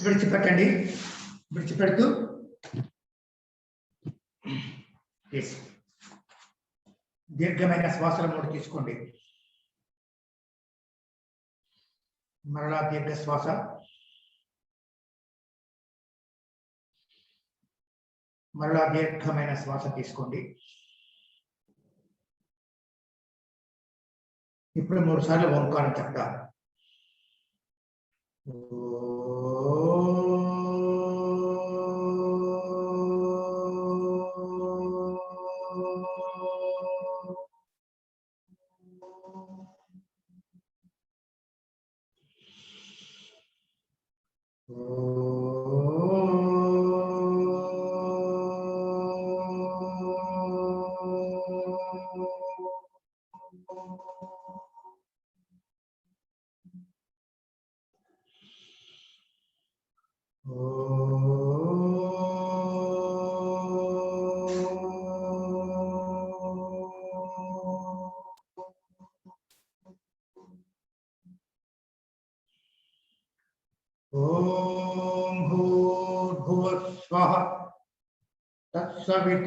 విడిచిపెట్టండి. విడిచిపెడుతూ దీర్ఘమైన శ్వాసల మూడు తీసుకోండి. మరలా దీర్ఘ శ్వాస. మరలా దీర్ఘమైన శ్వాస తీసుకోండి. ఇప్పుడు 3 సార్లు ఓంకారం చెప్తారు.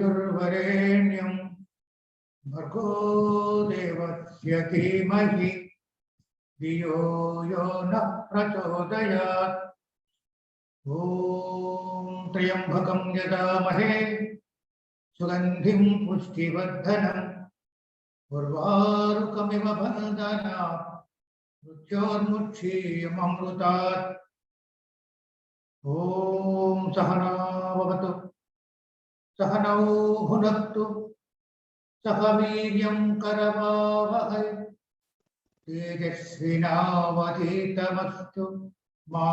तत्सवितुर्वरेण्यं भर्गो देवस्य धीमहि धियो यो नः प्रचोदयात्। ॐ त्र्यम्बकं यजामहे सुगन्धिं पुष्टिवर्धनम् उर्वारुकमिव बन्धनात् मृत्योर्मुक्षीयममृतात्। ॐ सहना भवतु सहनौ भुनक्तु सह वीर्यं करवावहै तेजस्विनावधीतमस्तु मा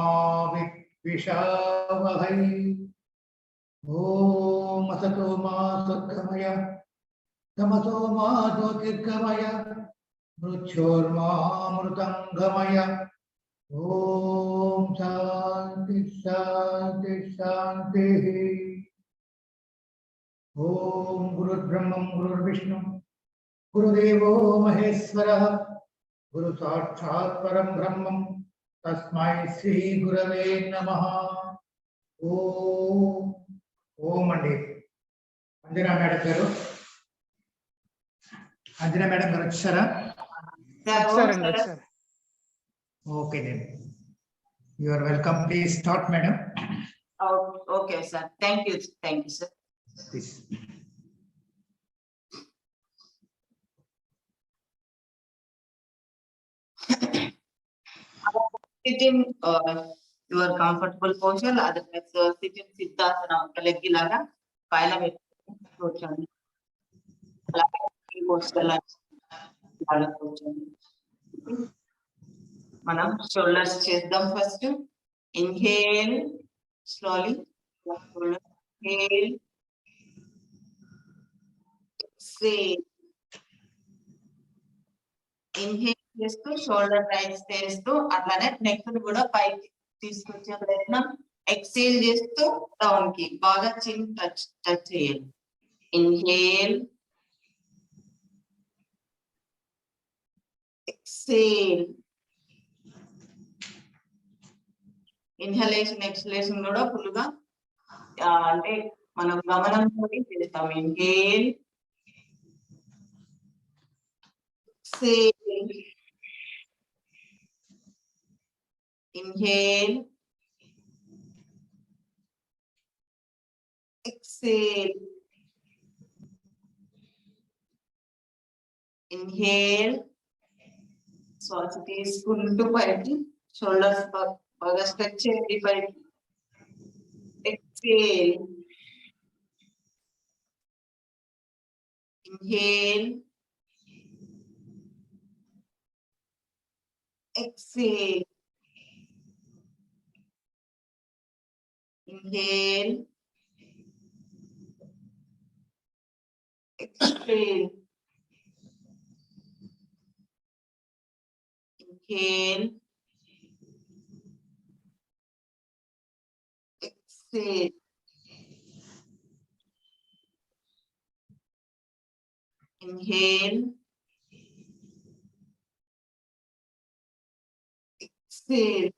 विद्विषावहै। ॐ असतो मा सद्गमय तमसो मा ज्योतिर्गमय मृत्योर्मामृतं गमय। ॐ शान्ति शान्ति शान्तिः। ओम गुरुर्ब्रह्मं गुरुर्विष्णु गुरुदेवो महेश्वरः गुरु साक्षात् परं ब्रह्मं तस्मै श्री गुरवे नमः। ओम ओम अंडी अंजना मैडम गारू अंजना मैडम गारू వచ్చారా? Okay then you are welcome. Please start madam. Oh, okay sir, thank you sir. Please. Sit in your comfortable posture. Otherwise, sit in Siddhasana. Kalegi laga kaila కూర్చోండి. అలాగే ఈ posture లాగా కూర్చోండి. మనం shoulders చేద్దాం first. Inhale slowly. Inhale. Exhale. Inhale చేస్తూ shoulder rise చేస్తూ అట్లానే నెక్ ని కూడా పైకి తీసుకొచ్చే ప్రయత్నం. ఎక్సేల్ చేస్తూ డౌన్ కి బాగా చిన్ టచ్ చేయాలి. Inhale exhale. ఇన్హలేషన్ ఎక్స్హలేషన్ కూడా ఫుల్ గా అంటే మనం గమనంతో చేస్తాం. Inhale exhale. Inhale. Exhale. Inhale. శ్వాస తీసుకుంటూ పైకి షోల్డర్స్ బాగా స్ట్రెచ్ చేయండి పైకి. Exhale. Inhale. Exhale. Inhale. Exhale. Inhale. Exhale. Inhale. Exhale.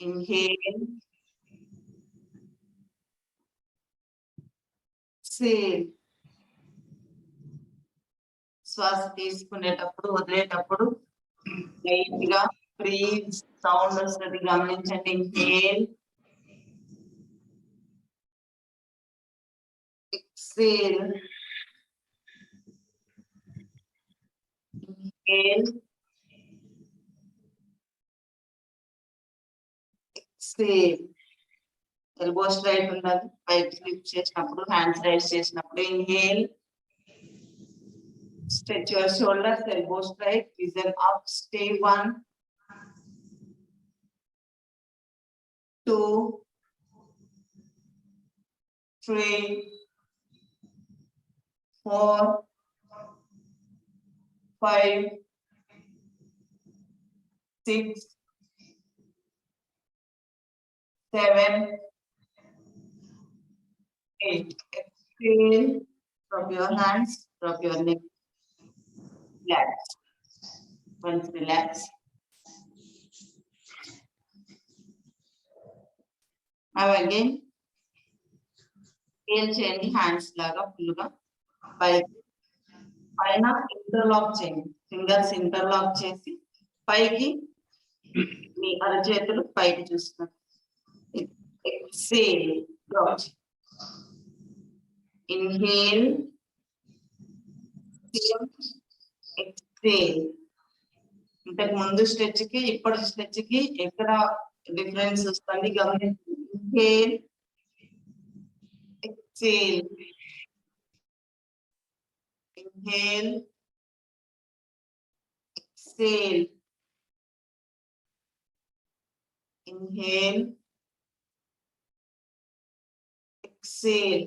Inhale. Exhale. శ్వాస తీసుకునేటప్పుడు వదిలేటప్పుడు లైట్ గా బ్రీత్ సౌండ్ వస్తుంది గమనించండి. Inhale, exhale, inhale, exhale. Elbow straight ఉండాలి. పైకి లిఫ్ట్ చేసినప్పుడు, హ్యాండ్స్ రైజ్ చేసినప్పుడు inhale. Stretch your shoulders, elbow straight, listen up, stay 1, 2, 3, 4, 5, 6, 7, 8. Exhale, drop your hands, drop your neck. Relax. Once relax. Now again, inhale చేయండి, hands లాగా full గా పైన interlock చేయండి. Fingers interlock చేసి పైకి మీ అరచేతులు పైకి చూస్తున్నారు. Exhale, drop. Inhale, exhale. ఇంతకు ముందు స్ట్రెచ్ కి ఇప్పుడు స్ట్రెచ్ కి ఎక్కడ డిఫరెన్స్ వస్తుంది గమనించండి. Inhale, exhale, inhale, exhale, inhale, exhale,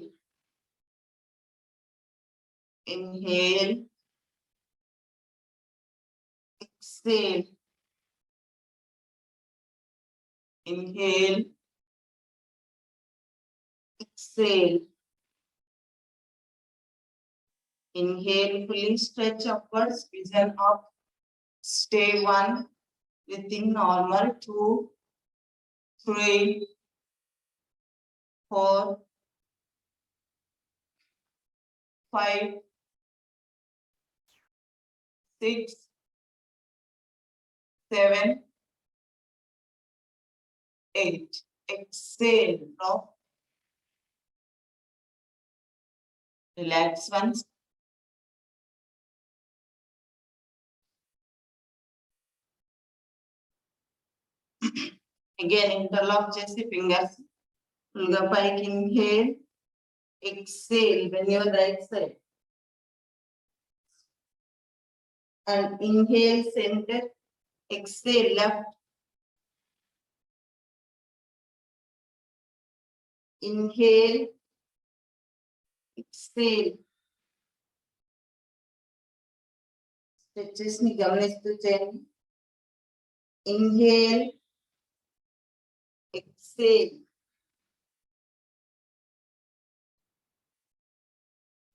inhale, exhale, inhale, exhale, inhale, fully stretch upwards, vision up, stay 1, breathing normal, 2, 3, 4, 5, 6, 7, 8. Exhale, drop. Relax once. Again, interlock chesi fingers. Pulga pike, inhale, exhale, when your right side. And inhale, center, exhale, left. Inhale, exhale. Stretches ni గమనిస్తూ చేయండి. Inhale, exhale.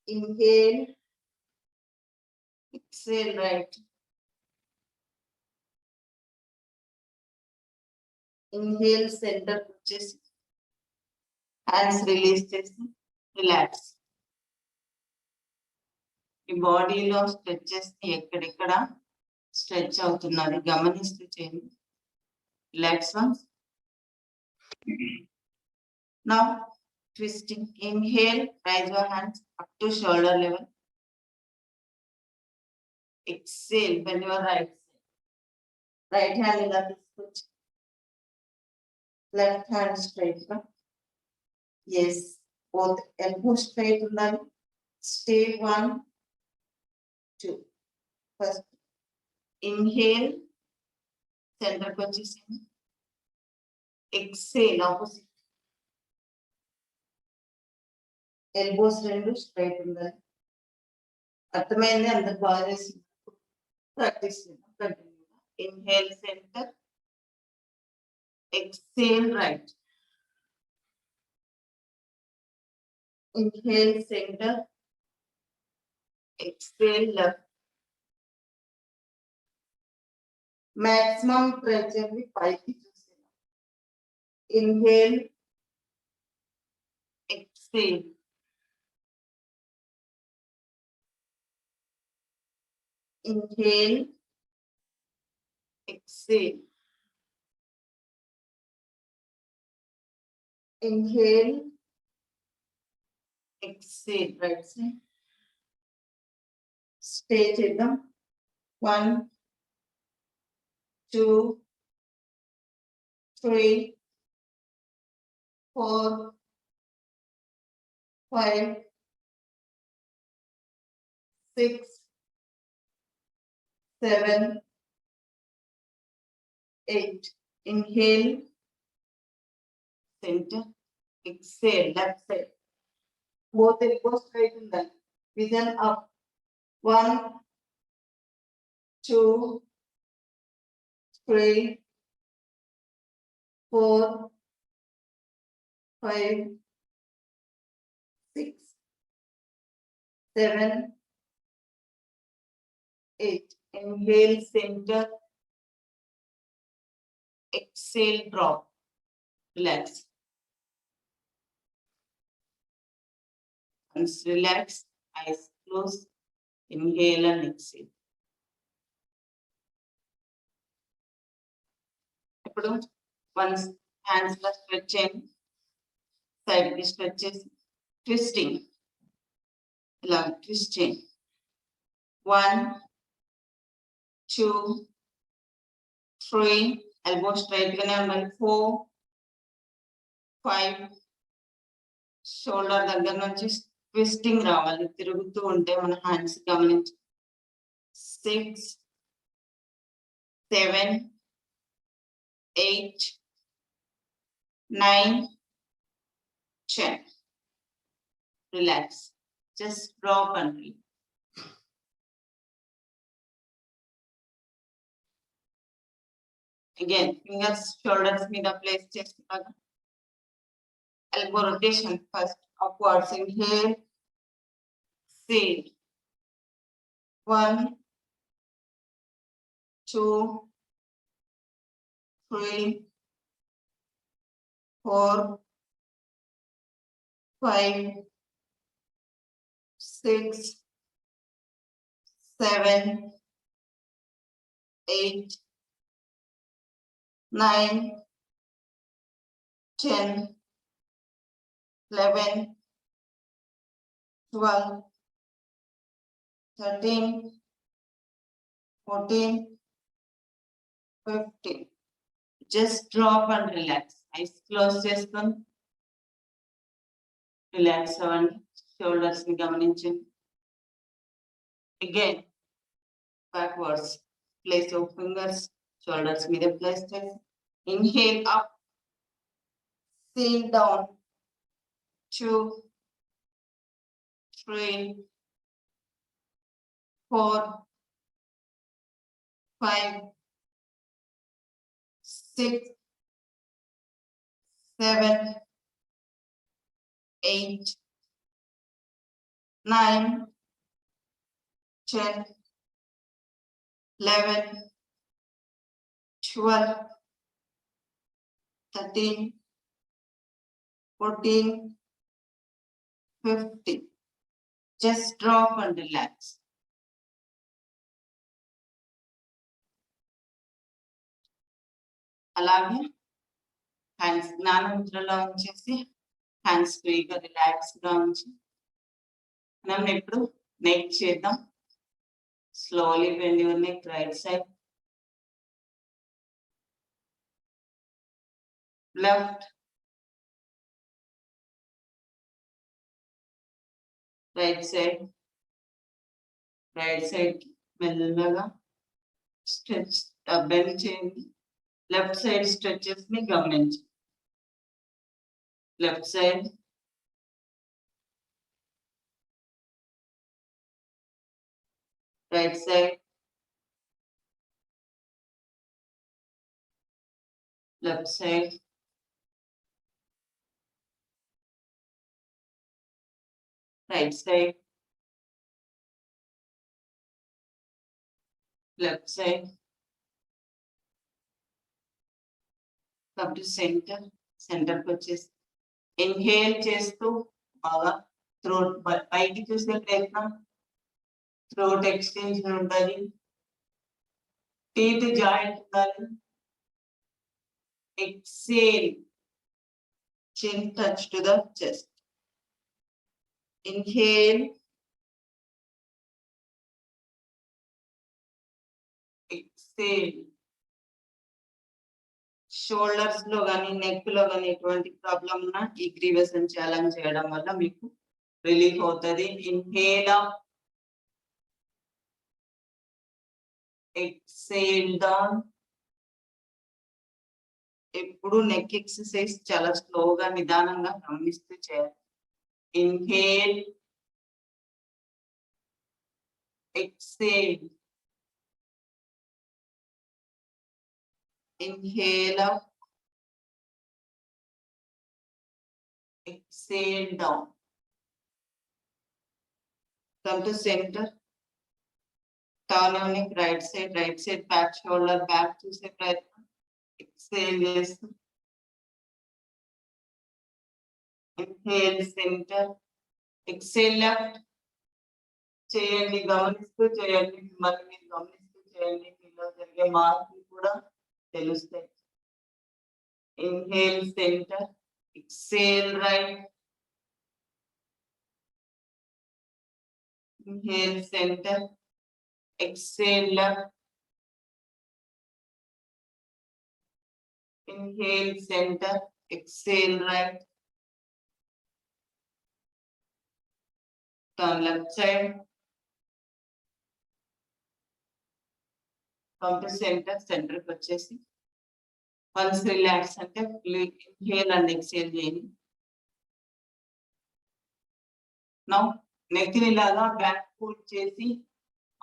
Inhale, exhale, right. Inhale, center వచ్చేసి hands release చేసి relax. ఈ బాడీలో stretches ఎక్కడెక్కడ stretch అవుతున్నది గమనిస్తూ చేయండి. Relax once. Now twisting. Inhale, raise your hands up to shoulder level. Exhale, bend your right side. Right hand ఇలా తీసుకొచ్చి left hand straight గా. Yes, both elbow straight ఉండాలి. Stay 1, 2. First inhale, center కి వచ్చేసింది. Exhale, opposite. Elbows రెండు straight ఉండాలి. అర్థమైంది? అందరు బాగా చేసి practice continue. Inhale, center. Exhale, right. Inhale, center. Exhale, left. Maximum try చేయండి పైకి చూసేలా. Inhale, exhale. Inhale, exhale. Inhale, exhale. Right side. Stay చేద్దాం. 1, 2, 3, 4, 5, 6, 7, 8. Inhale, center, exhale, left side. Both elbows straighten them. Vision up. 1, 2, 3, 4, 5, 6, 7, 8. Inhale, center. Exhale, drop. Relax. Once relax, eyes close. Inhale and exhale. ఇప్పుడు once hands la stretch చేయండి. Side ki stretch చేసి twisting. ఇలా twist చేయండి. 1, 2, 3. Elbow straight గానే ఉండాలి. 4, 5. Shoulder దగ్గర నుంచి twisting రావాలి. తిరుగుతూ ఉంటే మన హ్యాండ్స్ గమనించి 6, 7, 8, 9, 10. Relax. Just drop and breathe. Again, fingers shoulders మీద place చేస్తున్నాగా. Elbow rotation first upwards. Inhale, exhale. 1, 2, 3, 4, 5, 6, 7, 8, 9, 10, 11, 12, 13, 14, 15. Just drop and relax. Eyes close చేసుకొని రిలాక్స్ అవ్వండి. షోల్డర్స్ ని గమనించండి. Again, backwards. Place your fingers shoulders మీద place చేసి inhale up, seal down. 2, 3, 4, 5, 6, 7, 8, 9, 10, 11, 12, 13, 14, 15. Just drop and relax. అలాగే hands జ్ఞాన ముద్రలో ఉంచేసి హ్యాండ్స్ ఫ్రీగా రిలాక్స్ గా ఉంచి మనం ఇప్పుడు నెక్ చేద్దాం. Slowly bend your neck right side, left, right side మెల్లగా స్ట్రెచ్ బెండ్ చేయండి. లెఫ్ట్ సైడ్ స్ట్రెచెస్ ని గమనించండి. Left side, right side, left side, right side, left side, come to center, centre కి వచ్చేసి ఇన్హేల్ చేస్తూ బాగా థ్రోట్ పైకి చూసే ప్రయత్నం, థ్రోట్ ఎక్స్టెన్షన్ ఉండాలి, టీత్ జాయింట్ ఉండాలి. Exhale, chin touch to the chest. Inhale, exhale. Shoulders లో గానీ నెక్ లో గానీ ఎటువంటి ప్రాబ్లం ఉన్నా ఈ గ్రీవస్ ఛాలెంజ్ చేయడం వల్ల మీకు రిలీఫ్ అవుతుంది. Inhale up, exhale down. ఎప్పుడు నెక్ ఎక్సర్సైజ్ చాలా స్లోగా నిదానంగా గమనిస్తూ చేయాలి. Inhale, exhale. Inhale up, exhale down. Come to center. Turn your neck right side, back shoulder back to separate. Exhale, yes. Inhale, center. Exhale left. చేయండి, గమనిస్తూ చేయండి, మిమ్మల్ని మీరు గమనిస్తూ చేయండి. మీలో జరిగే మార్పులు కూడా తెలుస్తాయి. Inhale centre, exhale right. Inhale centre, exhale left. Inhale centre, exhale right. Turn left side. Come to center, center కి వచ్చేసి వన్స్ రిలాక్స్ అంటే ఇన్హేల్ అండ్ ఎక్సేల్ చేయండి. నౌ నెక్ ని ఇలాగా బ్యాక్ పుల్ చేసి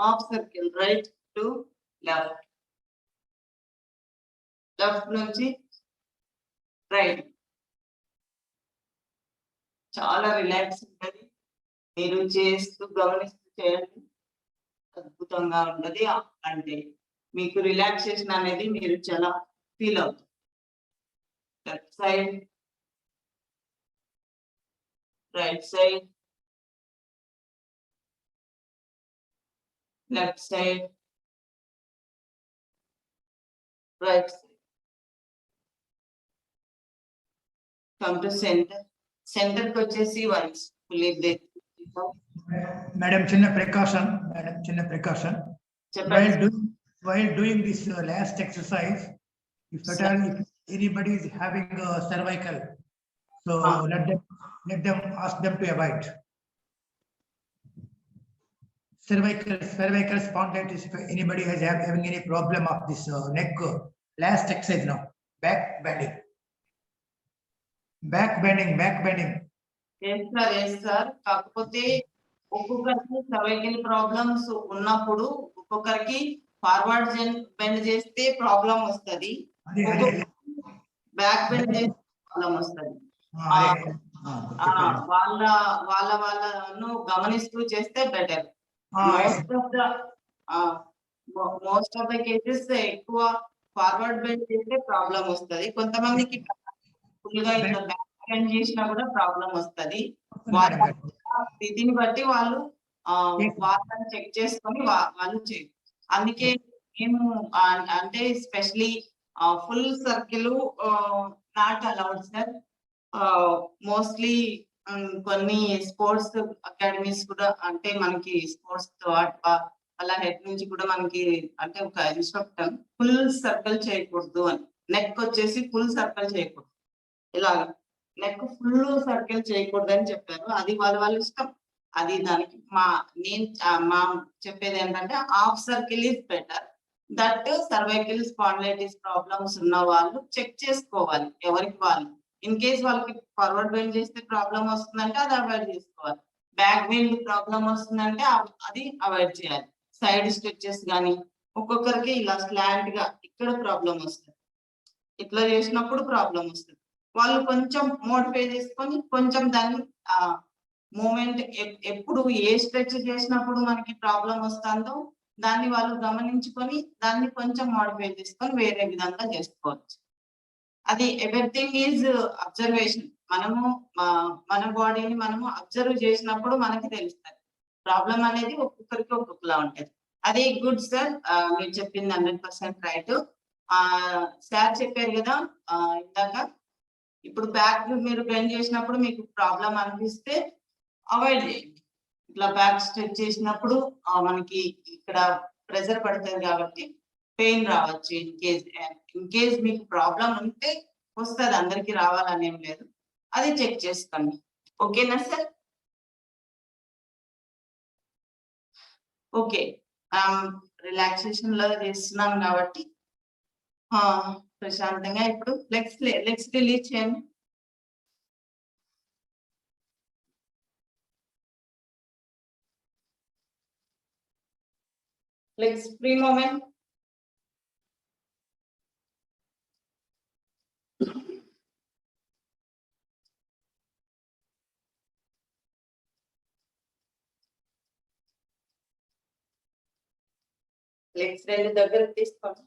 half circle right to left, left నుంచి right. చాలా relax ఉంటుంది. మీరు చేస్తూ గమనిస్తూ చేయండి, అద్భుతంగా ఉంటది. అంటే మీకు రిలాక్సేషన్ అనేది మీరు చాలా ఫీల్ అవుతుంది. Left side, right side, left side, right side. Come to centre. Centre కి వచ్చేసి వన్స్ ఫుల్లీ బ్రెత్. Madam, చిన్న precaution. చెప్పండి. While doing this last exercise, if at all if anybody is having cervical, so let them ask them to avoid cervical spondylitis. If anybody has having any problem of this neck, last exercise now, back bending. Yes sir. కాకపోతే ఒక్కొక్కరికి cervical problems ఉన్నప్పుడు ఒక్కొక్కరికి forward bend చేస్తే problem వస్తది, back bend చేస్తే problem వస్తది. వాళ్ళను గమనిస్తూ చేస్తే better. Most of the cases ఎక్కువ ఫార్వర్డ్ బెండ్ చేస్తే ప్రాబ్లం వస్తది. కొంతమందికి ఫుల్ గా ఇట్లా బ్యాక్ బెండ్ చేసినా కూడా ప్రాబ్లం వస్తది. దీన్ని బట్టి వాళ్ళు వాళ్ళని చెక్ చేసుకొని వాళ్ళు చేయరు. అందుకే మేము అంటే especially full circle not allowed sir. Mostly కొన్ని స్పోర్ట్స్ అకాడమీస్ కూడా అంటే మనకి స్పోర్ట్స్ అలా హెడ్ నుంచి కూడా మనకి అంటే ఒక ఇన్స్ట్రక్టర్ ఫుల్ సర్కిల్ చేయకూడదు అని. నెక్ వచ్చేసి ఫుల్ సర్కిల్ చేయకూడదు, ఇలాగా నెక్ ఫుల్ సర్కిల్ చేయకూడదు అని చెప్పారు. అది వాళ్ళ ఇష్టం. అది దానికి మా చెప్పేది ఏంటంటే half circle is better. That cervical spondylitis problems ఉన్న వాళ్ళు చెక్ చేసుకోవాలి ఎవరికి వాళ్ళు. ఇన్ కేస్ వాళ్ళకి ఫార్వర్డ్ బెండ్ చేస్తే ప్రాబ్లం వస్తుందంటే అది అవాయిడ్ చేసుకోవాలి. బ్యాక్ బెండ్ ప్రాబ్లం వస్తుందంటే అది అవాయిడ్ చేయాలి. సైడ్ స్ట్రెచెస్ కానీ ఒక్కొక్కరికి ఇలా స్లాంట్ గా ఇక్కడ ప్రాబ్లం వస్తుంది, ఇట్లా చేసినప్పుడు ప్రాబ్లం వస్తుంది. వాళ్ళు కొంచెం మోడిఫై చేసుకొని కొంచెం దాన్ని మూమెంట్ ఎప్పుడు ఏ స్ట్రెచ్ చేసినప్పుడు మనకి ప్రాబ్లం వస్తుందో దాన్ని వాళ్ళు గమనించుకొని దాన్ని కొంచెం మోడిఫై చేసుకొని వేరే విధంగా చేసుకోవచ్చు. అది ఎవ్రీథింగ్ ఈజ్ అబ్జర్వేషన్. మనము మన బాడీని మనము అబ్జర్వ్ చేసినప్పుడు మనకి తెలుస్తుంది. ప్రాబ్లం అనేది ఒక్కొక్కరికి ఒక్కొక్కలా ఉంటది. అది గుడ్ సార్. మీరు చెప్పింది 100% రైట్. సార్ చెప్పారు కదా ఇందాక, ఇప్పుడు బ్యాక్ మీరు బెండ్ చేసినప్పుడు మీకు ప్రాబ్లం అనిపిస్తే అవాయిడ్ చేయండి. ఇట్లా బ్యాక్ స్ట్రెచ్ చేసినప్పుడు మనకి ఇక్కడ ప్రెషర్ పడుతుంది కాబట్టి పెయిన్ రావచ్చు. ఇన్ కేస్ మీకు ప్రాబ్లం ఉంటే వస్తుంది, అందరికి రావాలని ఏం లేదు. అది చెక్ చేసుకోండి. ఓకేనా సార్? ఓకే. రిలాక్సేషన్ లో చేస్తున్నాం కాబట్టి ప్రశాంతంగా ఇప్పుడు లెగ్స్ రిలీజ్ చేయండి. Legs free movement. లెగ్స్ రెండు దగ్గరకు తీసుకోండి.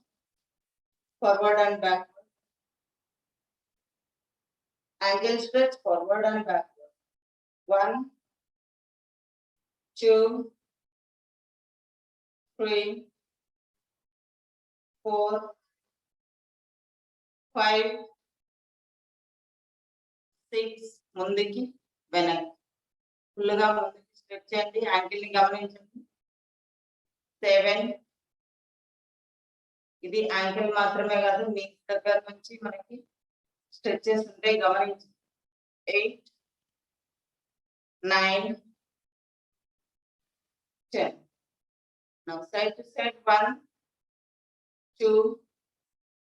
Forward and backward. Ankle stretch forward and backward. 1, 2, 3, 4, 5, 6. ముందుకి వెనక్కి ఫుల్గా ముందుకి స్ట్రెచ్ చేయండి. యాంకిల్ ని గమనించండి. 7. ఇది యాంకిల్ మాత్రమే కాదు, మీ దగ్గర నుంచి మనకి స్ట్రెచెస్ ఉంటాయి, గమనించండి. 8, 9, 10. Now side to side. 1, 2.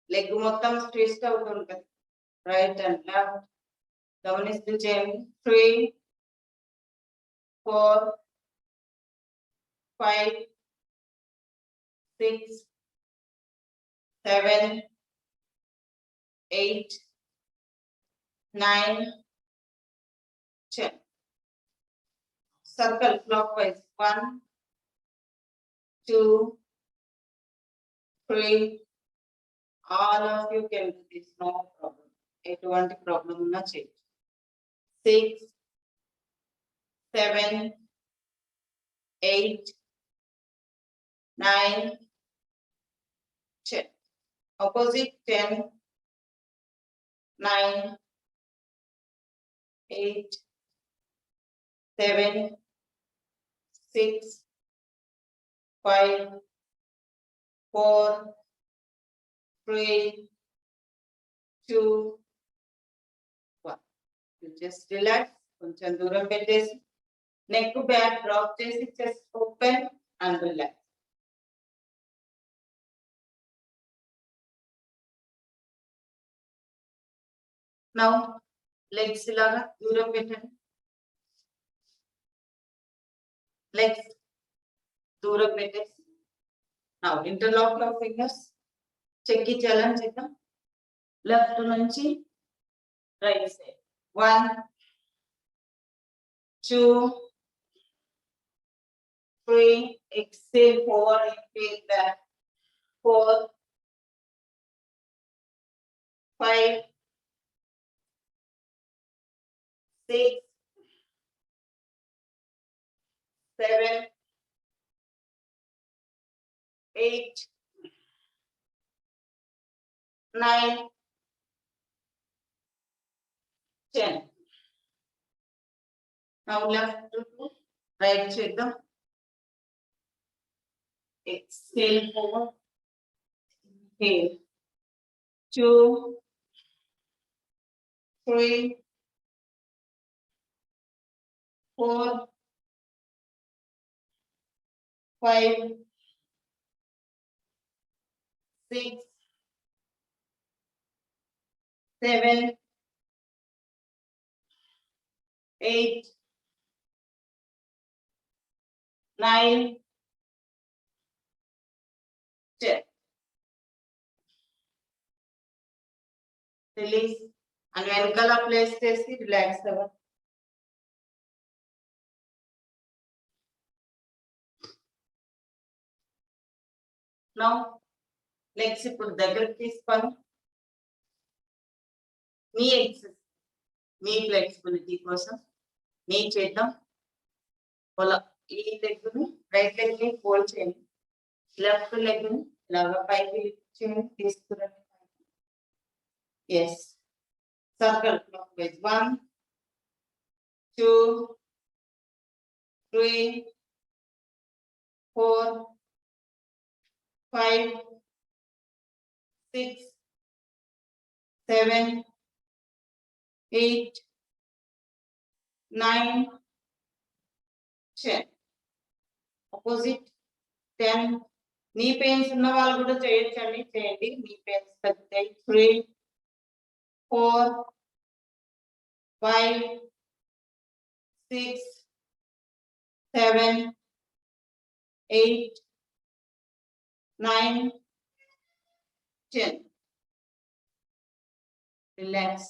Leg మొత్తం ట్విస్ట్ అవుతుంటది, రైట్ అండ్ లెఫ్ట్. గమనిస్తూ చేయండి. 3, 4, 5, 6, 7, 8, 9, 10. Circle clockwise. 1, 2, 3. All of you can do this, no problem. ఎటువంటి ప్రాబ్లం ఉన్నా చేయండి. 6, 7, 8, 9, 10. Opposite. 10, 9, 8, 7, 6, 5, 4, 3, 2, 1. You just relax. కొంచెం దూరం పెట్టేసి నెక్ బ్యాక్ డ్రాప్ చేసి chest open and relax. Now legs ఇలాగా దూరం పెట్టండి. లెగ్స్ దూరం పెట్టేసి నౌ ఇంటర్లాక్ ఆఫ్ ఫింగర్స్ చెక్కి చలన్ చేద్దాం. లెఫ్ట్ నుంచి right side. 1, 2, 3. Exhale forward, inhale back. 4, 5, 6, 7, 8, 9, 10. Now left to right చేద్దాం. Exhale forward, inhale. 2, 3, 4, 5, 6, 7, 8, 9, 10. Release and వెనకాల ప్లేస్ చేసి రిలాక్స్ అవ్వండి. నౌ లెగ్స్ ఇప్పుడు దగ్గరికి తీసుకొని మీ ఎక్సెస్ మీ ఫ్లెక్సిబిలిటీ కోసం మీ చేద్దాం. ఈ లెగ్ ని రైట్ లెగ్ ని ఫోల్డ్ చేయండి, లెఫ్ట్ లెగ్ ని ఇలాగా పైకి లిఫ్ట్ చేయండి, తీసుకురండి. Yes, circle clockwise 1 2 3 4 5 6 7 8 9 10. Opposite 10. నీ పెయిన్స్ ఉన్న వాళ్ళు కూడా చేయొచ్చండి, చేయండి. నీ పెయిన్స్ తగ్గుతాయి. 3 4 5 6 7 8 9 10. రిలాక్స్,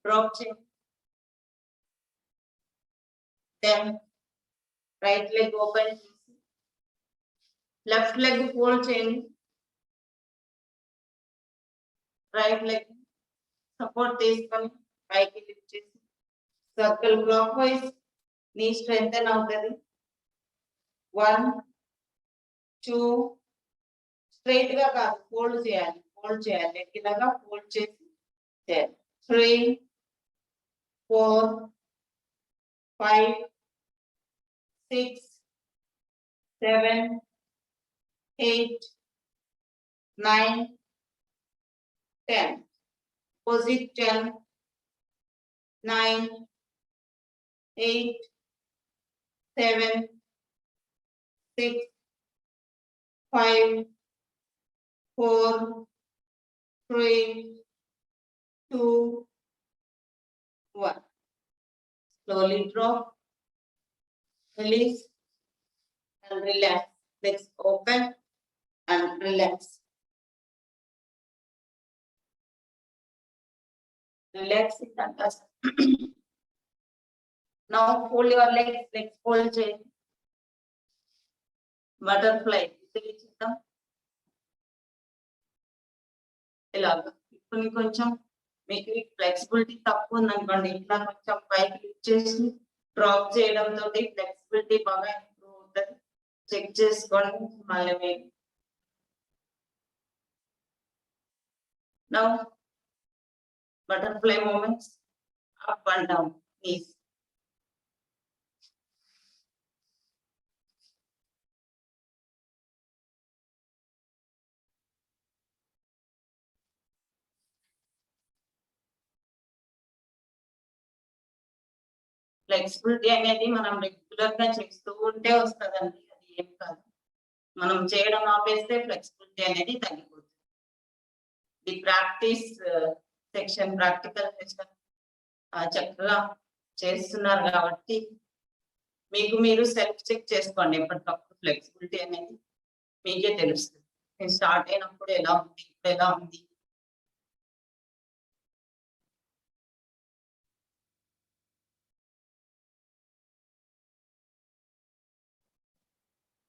డ్రాప్ చేయండి. 10. రైట్ లెగ్ ఓపెన్ చేసి లెఫ్ట్ లెగ్ ఫోల్డ్ చేయండి, రైట్ లెగ్ సపోర్ట్ తీసుకొని పైకి లిఫ్ట్ చేసి సర్కిల్ క్లాక్ వైజ్ నీ స్ట్రెంగ్తెన్ అవుతుంది. 1 2 స్ట్రైట్ గా కాదు, ఫోల్డ్ చేయాలి, లెగ్ ఇలాగా ఫోల్డ్ చేసి చేయాలి. 3 4 5 6 7 8 9 10. Opposite 10 9 8 7 6 5 4 3 2 1. Slowly drop, release and relax. Legs open and relax. Relaxing and rest. Now fold your legs, fold change. Butterfly. ఇలాగా ఇప్పుడు కొంచెం మీకు ఫ్లెక్సిబిలిటీ తక్కువ ఉందనుకోండి, ఇట్లా కొంచెం పైకి లిఫ్ట్ చేసి డ్రాప్ చేయడంతో ఫ్లెక్సిబిలిటీ బాగా ఇంప్రూవ్ అవుతుంది. చెక్ చేసుకోండి మళ్ళీ మీరు. Now butterfly movements, up and down, knees. Flexibility అనేది మనం రెగ్యులర్ గా చేస్తూ ఉంటే వస్తుందండి, అది ఏం కాదు. మనం చేయడం ఆపేస్తే ఫ్లెక్సిబిలిటీ అనేది తగ్గిపోతుంది. The practice section, practical section చక్కగా చేస్తున్నారు కాబట్టి మీకు మీరు సెల్ఫ్ చెక్ చేసుకోండి ఎప్పటికప్పుడు. ఫ్లెక్సిబిలిటీ అనేది మీకే తెలుస్తుంది. నేను స్టార్ట్ అయినప్పుడు ఎలా ఉంది, ఇప్పుడు ఎలా ఉంది.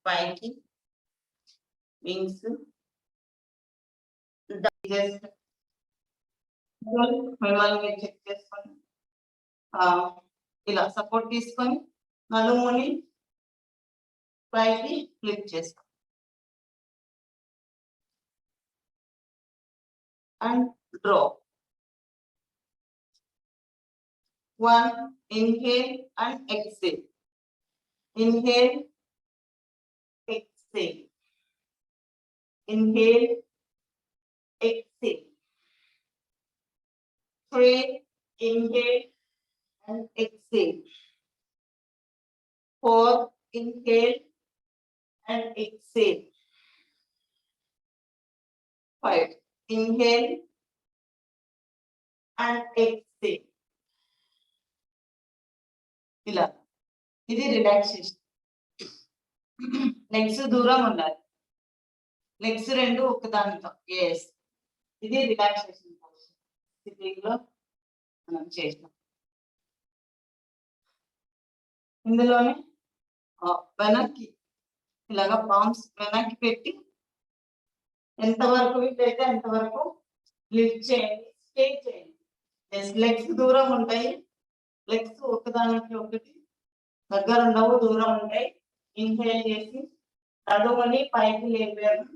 పైకి వింగ్స్ మిమ్మల్ని మీరు చెక్ చేసుకొని ఇలా సపోర్ట్ తీసుకొని నలుముని పైకి ఫ్లిప్ చేస్తాం and drop. 1 inhale and exhale, inhale exhale, inhale exhale. 3 inhale and exhale. 4 inhale and exhale. 5 inhale and exhale. ఇలా ఇది రిలాక్సేషన్. లెగ్స్ దూరం ఉండాలి, లెగ్స్ రెండు ఒకదానితో. ఎస్, ఇది రిలాక్సేషన్ లో మనం చేసినాం. ఇందులోనే వెనక్కి ఇలాగా పామ్స్ వెనక్కి పెట్టి ఎంతవరకు వీటైతే అంతవరకు లిఫ్ట్ చేయండి, స్టే చేయండి. లెగ్స్ దూరం ఉంటాయి. లెగ్స్ ఒకదానికి ఒకటి దగ్గర ఉండవు, దూరం ఉంటాయి. ఇన్హేల్ చేసి నడుముని పైకి లేపాము.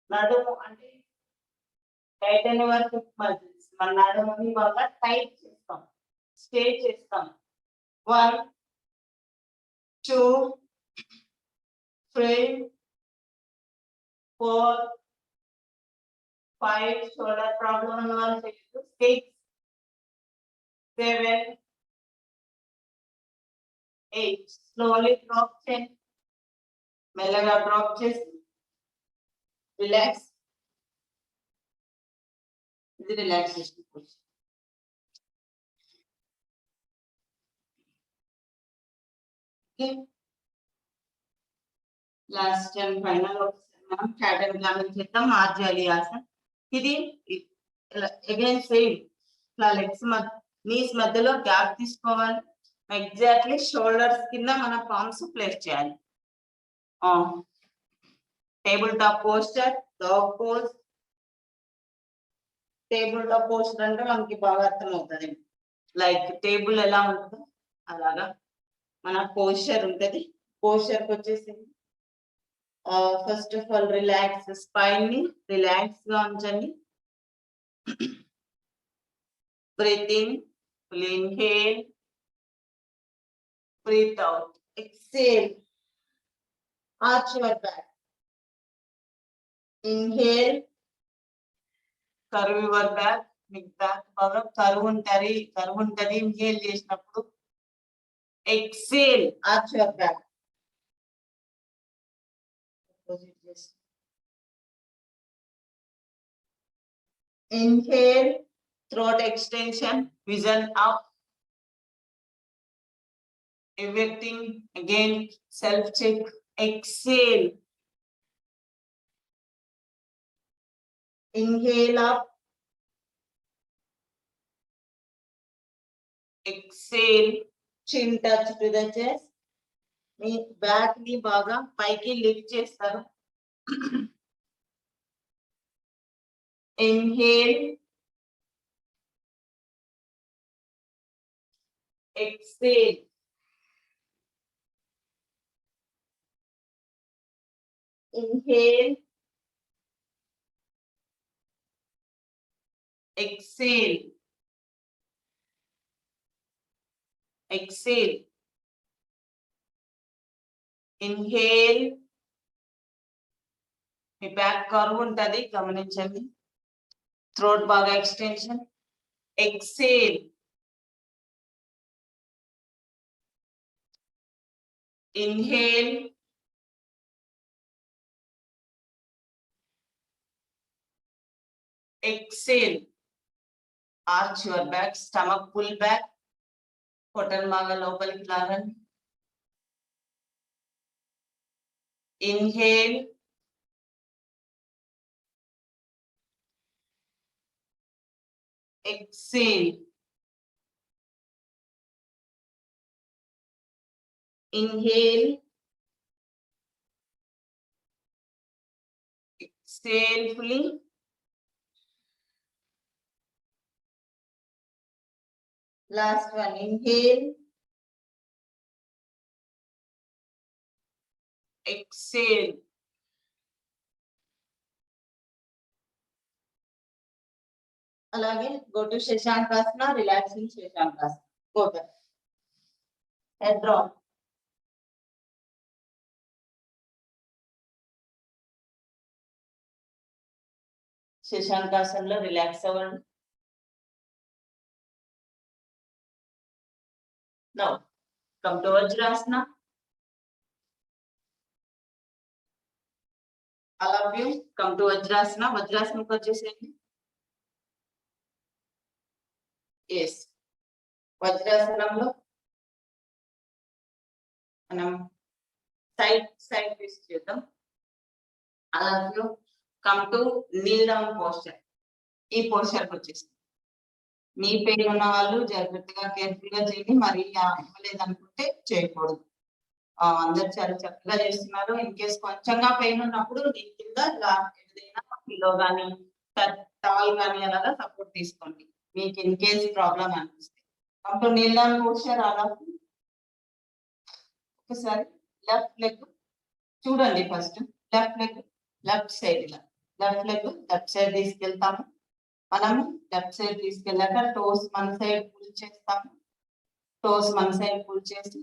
నడుము అంటే టైటన్ వరకు మజిల్స్, మన నడుముని బాగా టైట్ చేస్తాం, స్టే చేస్తాం. 1 2 3 4 5 షోల్డర్ ప్రాబ్లం ఉన్న వాళ్ళు చేయొచ్చు. 6 7 8 స్లోలీ డ్రాప్ చేయండి. మెల్లగా డ్రాప్ చేసి రిలాక్స్. ఇది relaxation position. Okay, last and final ఒకసారి మనం క్యాట్ అండ్ క్లామింగ్ చేద్దాం. మార్జాలి ఆసన్. ఇది అగైన్ సేమ్ ఇట్లా లెగ్స్ నీస్ మధ్యలో గ్యాప్ తీసుకోవాలి. ఎగ్జాక్ట్లీ షోల్డర్స్ కింద మన పామ్స్ ప్లేస్ చేయాలి. Table top poster, dog pose. Table top poster అంటే మనకి బాగా అర్థం అవుతుంది. లైక్ టేబుల్ ఎలా ఉంటుందో అలాగా మన పోస్చర్ ఉంటది. పోస్చర్ కి వచ్చేసి first of all relax, spine ని రిలాక్స్ గా ఉంచండి. Breathe in, full inhale, breathe out, exhale. Arch your back. Inhale, curve your back. మీకు బ్యాక్ బాగా కర్వ్ ఉంటది ఇన్హేల్ చేసినప్పుడు. Exhale, arch your back. Inhale, throat extension, vision up. Everything again, self check. Exhale. Inhale up. Exhale. Chin touch to the chest. Me back ని బాగా పైకి lift చేస్తారు. Inhale, exhale. Inhale, exhale. Exhale. Inhale. మీ back curve ఉంటది గమనించండి. Throat బాగా extension. Exhale. Inhale. Exhale. Arch your back, stomach pull back. పొట్టను బాగా లోపలికి లాగండి. Inhale. Exhale. Inhale. Exhale fully. Last one. Inhale. Exhale. అలాగే go to Shashankasana, relaxing Shashankasana. Go back. Head drop. శశాంకాసనలో రిలాక్స్ అవ్వండి. Now come to Vajrasana. All of you come to Vajrasana. వజ్రాసనకు వచ్చేసేయండి. Yes, వజ్రాసనంలో మనం సైడ్ ఫేస్ చేద్దాం. All of you come to kneel down posture. ఈ posture వచ్చేసి మీ పెయిన్ ఉన్న వాళ్ళు జాగ్రత్తగా కేర్ఫుల్ గా చేయండి. మరి అవ్వలేదు అనుకుంటే చేయకూడదు. అందరు చాలా చక్కగా చేస్తున్నారు. ఇన్ కేస్ కొంచెంగా పెయిన్ ఉన్నప్పుడు దీని కింద ఏదైనా పిల్లో గానీ టవల్ గానీ అలాగా సపోర్ట్ తీసుకోండి. మీకు ఇన్ కేస్ ప్రాబ్లం అనిపిస్తే. Come to kneel down posture all of you. ఒకసారి లెఫ్ట్ లెగ్ చూడండి first. Left leg left side ఇలా, లెఫ్ట్ లెగ్ లెఫ్ట్ సైడ్ తీసుకెళ్తాము. మనము లెఫ్ట్ సైడ్ తీసుకెళ్ళాక టోస్ మన సైడ్ పుల్ చేస్తాము. టోస్ మన సైడ్ పుల్ చేసి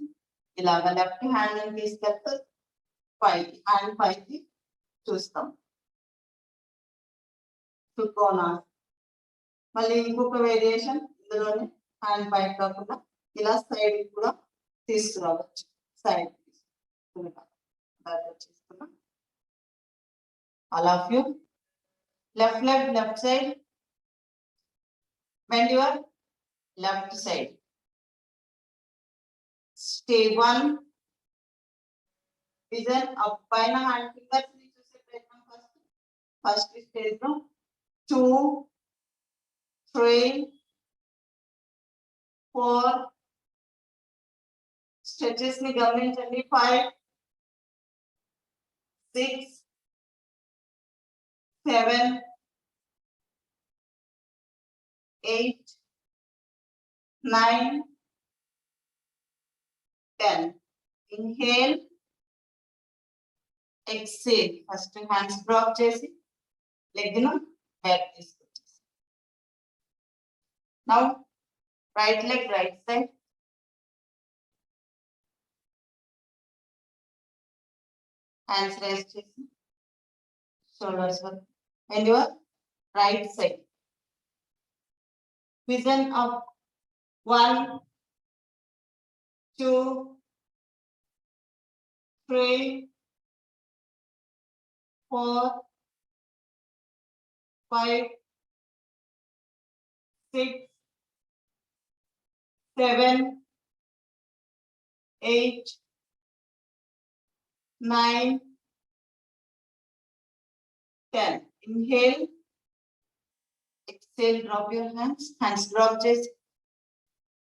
ఇలాగ లెఫ్ట్ హ్యాండ్ తీసుకెళ్తే పైకి, హ్యాండ్ పైకి చూస్తాం. త్రికోణ. మళ్ళీ ఇంకొక వేరియేషన్ ఇందులోనే హ్యాండ్ పైకి కాకుండా ఇలా సైడ్ కూడా తీసుకురావచ్చు. సైడ్ తీసుకున్నాం. All of you left leg left side, bend your left side. Stay one. Vision up paina hand fingers ni chuse prayatnam first stage lo 2 3 4 stretches ni గమనించండి 5 6 7 8 9 10. Inhale, exhale. First hands drop chesi leg nu back తీసుకొచ్చేసి. Now right leg right side. Hands raise chesi shoulders up and your right side. Vision up 1 2 3 4 5 6 7 8 9 10. Inhale, exhale, drop your hands drop chest,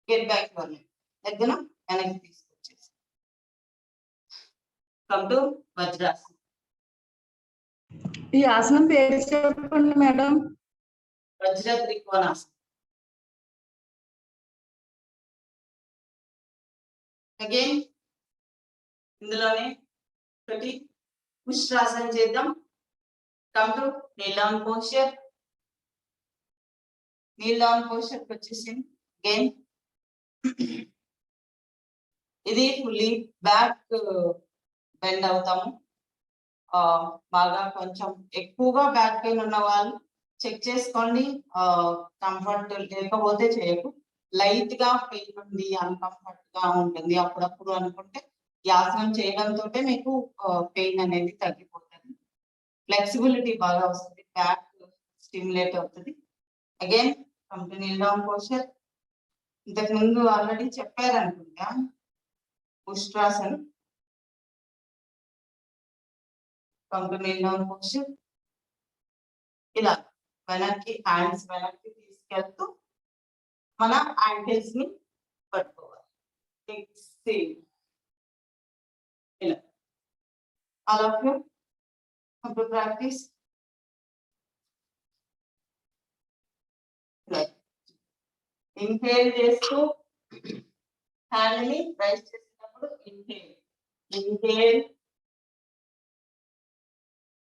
get back to your leg. Legna వెనక్కి తీసుకొచ్చేసి. Come to Vajrasana. ఈ ఆసనం పేరు చెప్పండి madam. వజ్ర త్రికోణాసనం. Again ఇందులోనే ఒకటి ఉష్ట్రాసన చేద్దాం. Come to kneel down posture. kneel down posture వచ్చేసి అగైన్ ఇది ఫుల్లీ బ్యాక్ బెండ్ అవుతాము. బాగా కొంచెం ఎక్కువగా బ్యాక్ పెయిన్ ఉన్న వాళ్ళు చెక్ చేసుకోండి. కంఫర్ట్ లేకపోతే చేయకు. లైట్ గా పెయిన్ ఉంది, అన్కంఫర్ట్ గా ఉంటుంది అప్పుడప్పుడు అనుకుంటే ఈ ఆసనం చేయడంతో మీకు పెయిన్ అనేది తగ్గిపోతుంది. ఫ్లెక్సిబిలిటీ బాగా వస్తుంది, బ్యాక్ స్టిమ్యులేట్ అవుతుంది. Again come to kneel down posture. ఇంతకు ముందు ఆల్రెడీ చెప్పారనుకుంటా Ushtrasan. Come to kneel down posture. ఇలా వెనక్కి హ్యాండ్స్ వెనక్కి తీసుకెళ్తూ మన యాంకిల్స్ ని పట్టుకోవాలి. ఎక్సేల్. ఇలా all of you come to practice. Inhale చేస్తూ హ్యాండ్ ని రైజ్ చేసినప్పుడు inhale, inhale,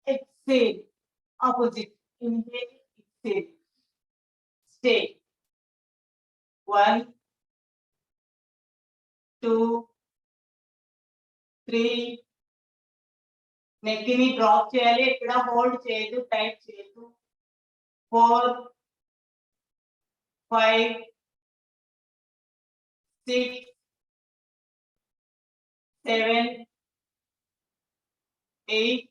exhale, opposite, inhale, exhale, stay, 1 2 3, neck ని డ్రాప్ చేయాలి, ఇక్కడ హోల్డ్ చేయదు, టైట్ చేయదు. 4 5 6 7 8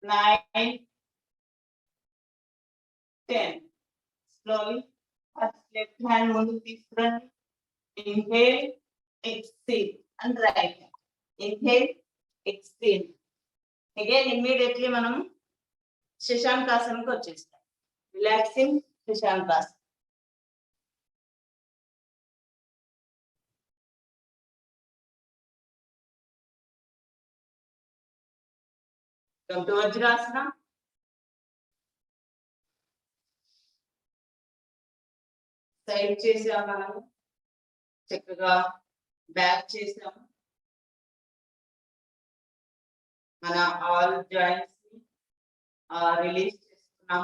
9 10. Slowly, first left hand ముందుకు తీసుకురండి. Inhale, exhale, and right hand. Inhale, exhale. Again, immediately మనం శశాంకాసనకు వచ్చేస్తాం. Relaxing Shashankasana. Come to Vajrasana. Side చేసాం మనం చక్కగా బ్యాక్ చేసాం మన ఆల్ జాయింట్స్ రిలీజ్ చేసుకున్నాం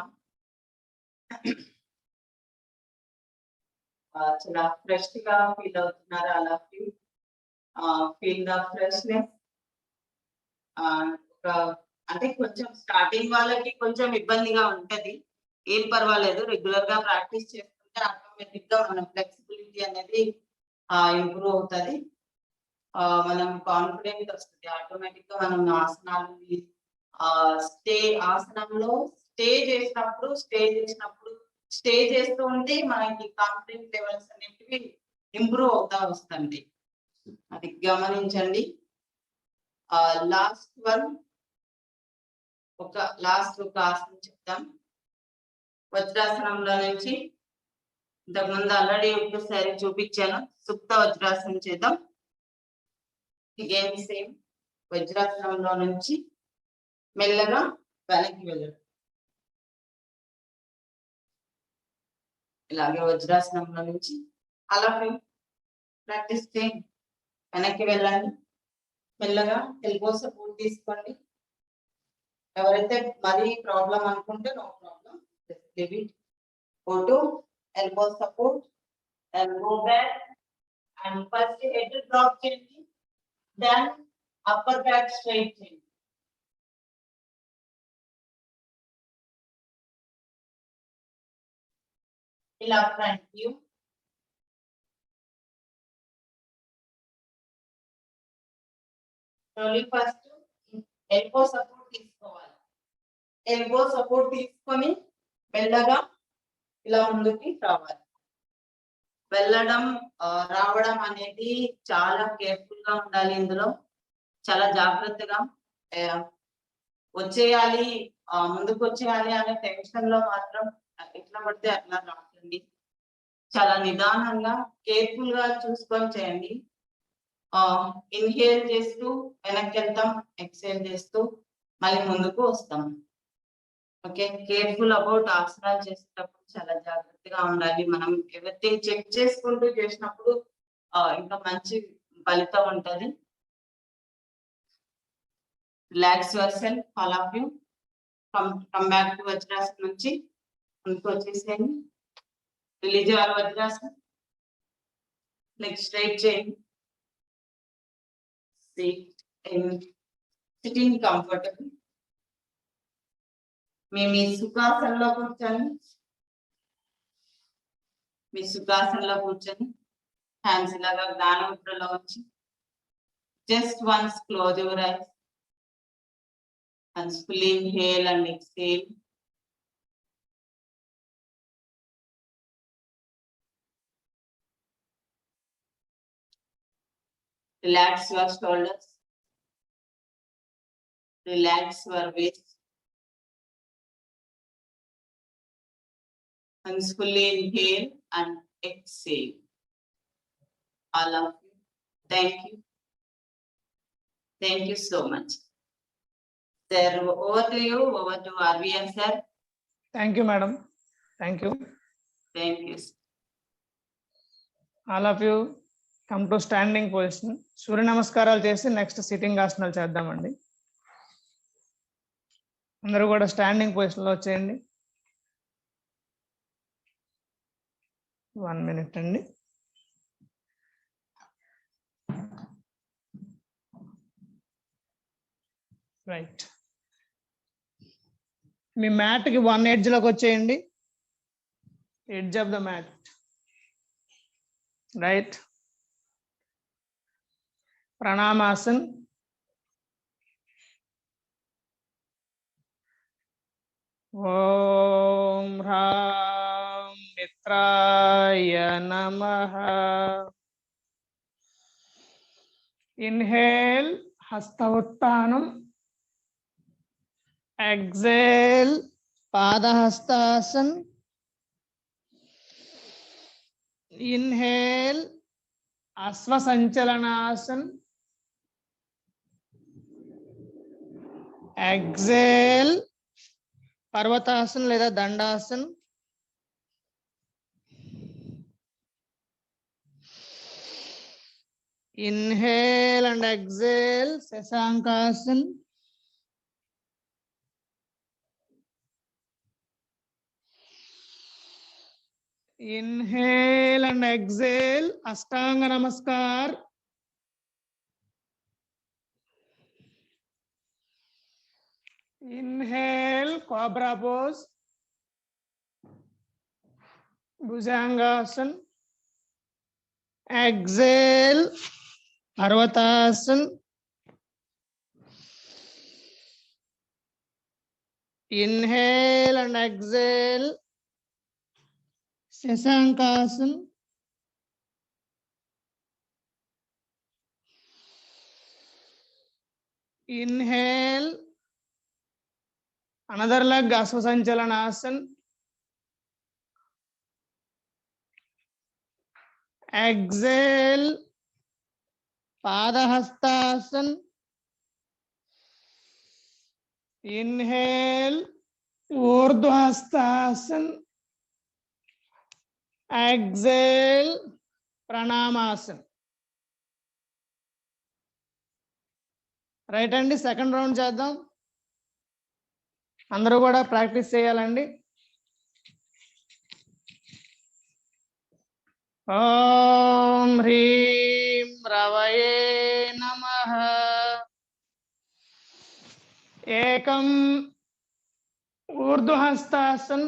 చాలా ఫ్రెష్ గా ఫీల్ అవుతున్నారు అలా ఫీల్ ద ఫ్రెష్నెస్ అంటే కొంచెం స్టార్టింగ్ వాళ్ళకి కొంచెం ఇబ్బందిగా ఉంటది ఏం పర్వాలేదు రెగ్యులర్ గా ప్రాక్టీస్ చేసుకుంటే ఆటోమేటిక్ గా మన ఫ్లెక్సిబిలిటీ అనేది ఇంప్రూవ్ అవుతుంది మనం కాన్ఫిడెంట్ వస్తుంది ఆటోమేటిక్ గా మనం ఆసనాలు ఆసనంలో స్టే చేస్తూ ఉంటే మనకి కాన్ఫిడెంట్ లెవెల్స్ అనేటివి ఇంప్రూవ్ అవుతా వస్తుంది అది గమనించండి లాస్ట్ ఒక ఆసనం చెప్తాం వజ్రాసనంలో నుంచి ఇంతకుముందు ఆల్రెడీ ఒకసారి చూపించాను సుప్త వజ్రాసనం చేద్దాం అగైన్ సేమ్ వజ్రాసనంలో నుంచి మెల్లగా వెనక్కి వెళ్ళడం ఇలాగే వజ్రాసనంలో నుంచి అలా ప్రాక్టీస్ చేయండి వెనక్కి వెళ్ళండి మెల్లగా ఎల్బో సపోర్ట్ తీసుకోండి ఎవరైతే మరీ ప్రాబ్లం అనుకుంటే no problem go to elbow support and go back and first head drop చేయండి then upper back straight చేయండి ఇలా front view slowly first elbow support తీసుకోవాలి elbow support తీసుకొని మెల్లగా ఇలా ముందుకి రావాలి వెళ్ళడం రావడం అనేది చాలా కేర్ఫుల్ గా ఉండాలి ఇందులో చాలా జాగ్రత్తగా వచ్చేయాలి ముందుకు వచ్చేయాలి అనే టెన్షన్ లో మాత్రం ఎట్లా పడితే అట్లా రాకండి చాలా నిదానంగా కేర్ఫుల్ గా చూసుకొని చేయండి ఇన్హేల్ చేస్తూ వెనక్కి వెళ్తాం ఎక్సేల్ చేస్తూ మళ్ళీ ముందుకు వస్తాం ఓకే కేర్ఫుల్ అబౌట్ ఆసనాలు చేసేటప్పుడు చాలా జాగ్రత్తగా ఉండాలి మనం ఎవ్రీథింగ్ చెక్ చేసుకుంటూ చేసినప్పుడు ఇంకా మంచి ఫలితం ఉంటది relax yourself all of you come back to Vajrasanam నుంచి ముందుకు వచ్చేసేయండి release your Vajrasanam leg straight చేయండి సిట్టింగ్ కంఫర్టబుల్ మీ సుఖాసనంలో కూర్చొని హ్యాండ్స్ ఇలాగా జ్ఞానముద్రలో వచ్చి just once close your eyes and fully inhale and exhale relax your shoulders relax your waist and fully inhale and exhale all of you thank you so much sir over to RVN sir thank you madam thank you all of you come to standing position surya namaskaralu chesi next sitting asanal cheddamandi andaru kuda standing position lo cheyandi 1 minute andi right మీ mat కి 1 edge లోకి వచ్చేయండి edge of the mat right Pranamasan Om హ్రాం మిత్రాయ నమః inhale Hastotthanam exhale padahastasana inhale asvasanchalanasana exhale parvatasana లేదా Dandasana Inhale and exhale, Sasankasana. Inhale and exhale, Ashtanga Namaskar. Inhale, Cobra pose. Bhujangasana. Exhale, Parvatasana. Inhale and exhale, Sasankasana. Inhale, another leg, Asvasanchalanasana. Exhale, Padahastasana. Inhale, Urdhvastasana. Exhale, Pranamasana. Right అండి, second round చేద్దాం. అందరూ కూడా practice చేయాలండి. ఓం హ్రీం రవయే నమః. ఏకం ఊర్ధ్వహస్తాసన్,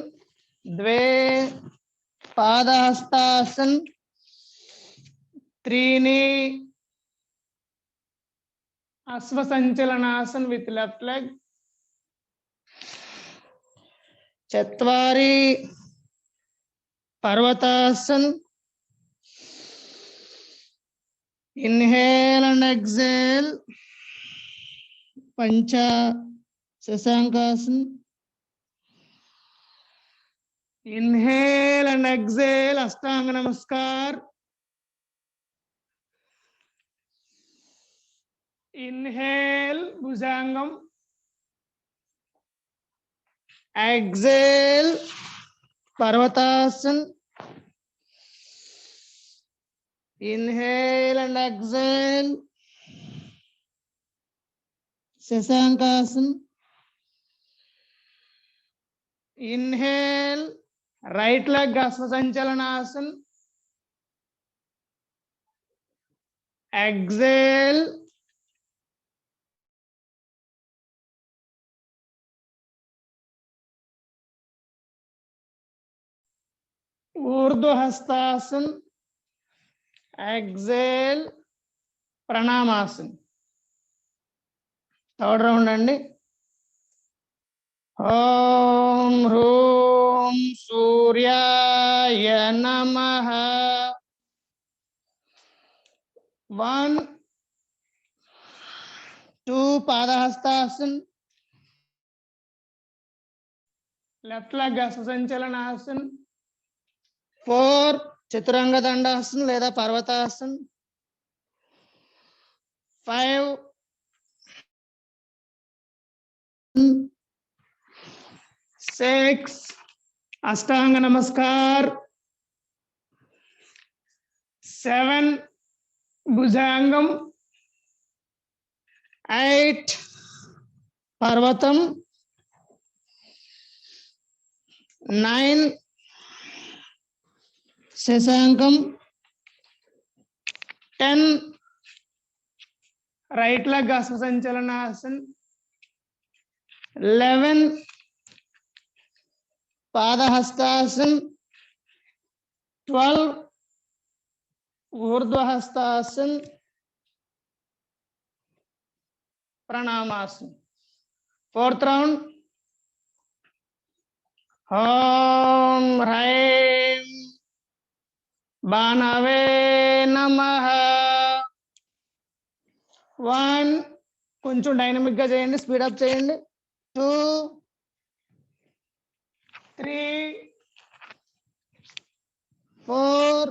ద్వే పాదహస్తాసన్, త్రీని Asvasanchalanasana with left leg. Chatvari Parvatasana. Inhale and exhale, Pancha Sasankasana. Inhale and exhale, Ashtanga Namaskar. Inhale, Bhujangam. Exhale, Parvatasana. Inhale and exhale, Sasankasana. Inhale, right leg Asvasanchalanasana. Exhale, Urdhvastasana. Exhale, Pranamasana. Third round అండి. ఓం హ్రూం సూర్యాయ నమః. 1, 2 Padahastasan, left leg అసంచలనాసన్, 4 చతురంగ దండాసన్ లేదా పర్వతాసన్, 5 6 అష్టాంగ నమస్కార్, 7 భుజంగం, 8 పర్వతం, 9 శశాంకం, 10 right leg Asanchalanasan, 11 Padahastasan, 12 Urdhvahastasan, Pranamasan. Fourth round. Om హ్రైం బాణవే నమః. 1 కొంచెం డైనమిక్ గా చేయండి, స్పీడప్ చేయండి. 2 3 4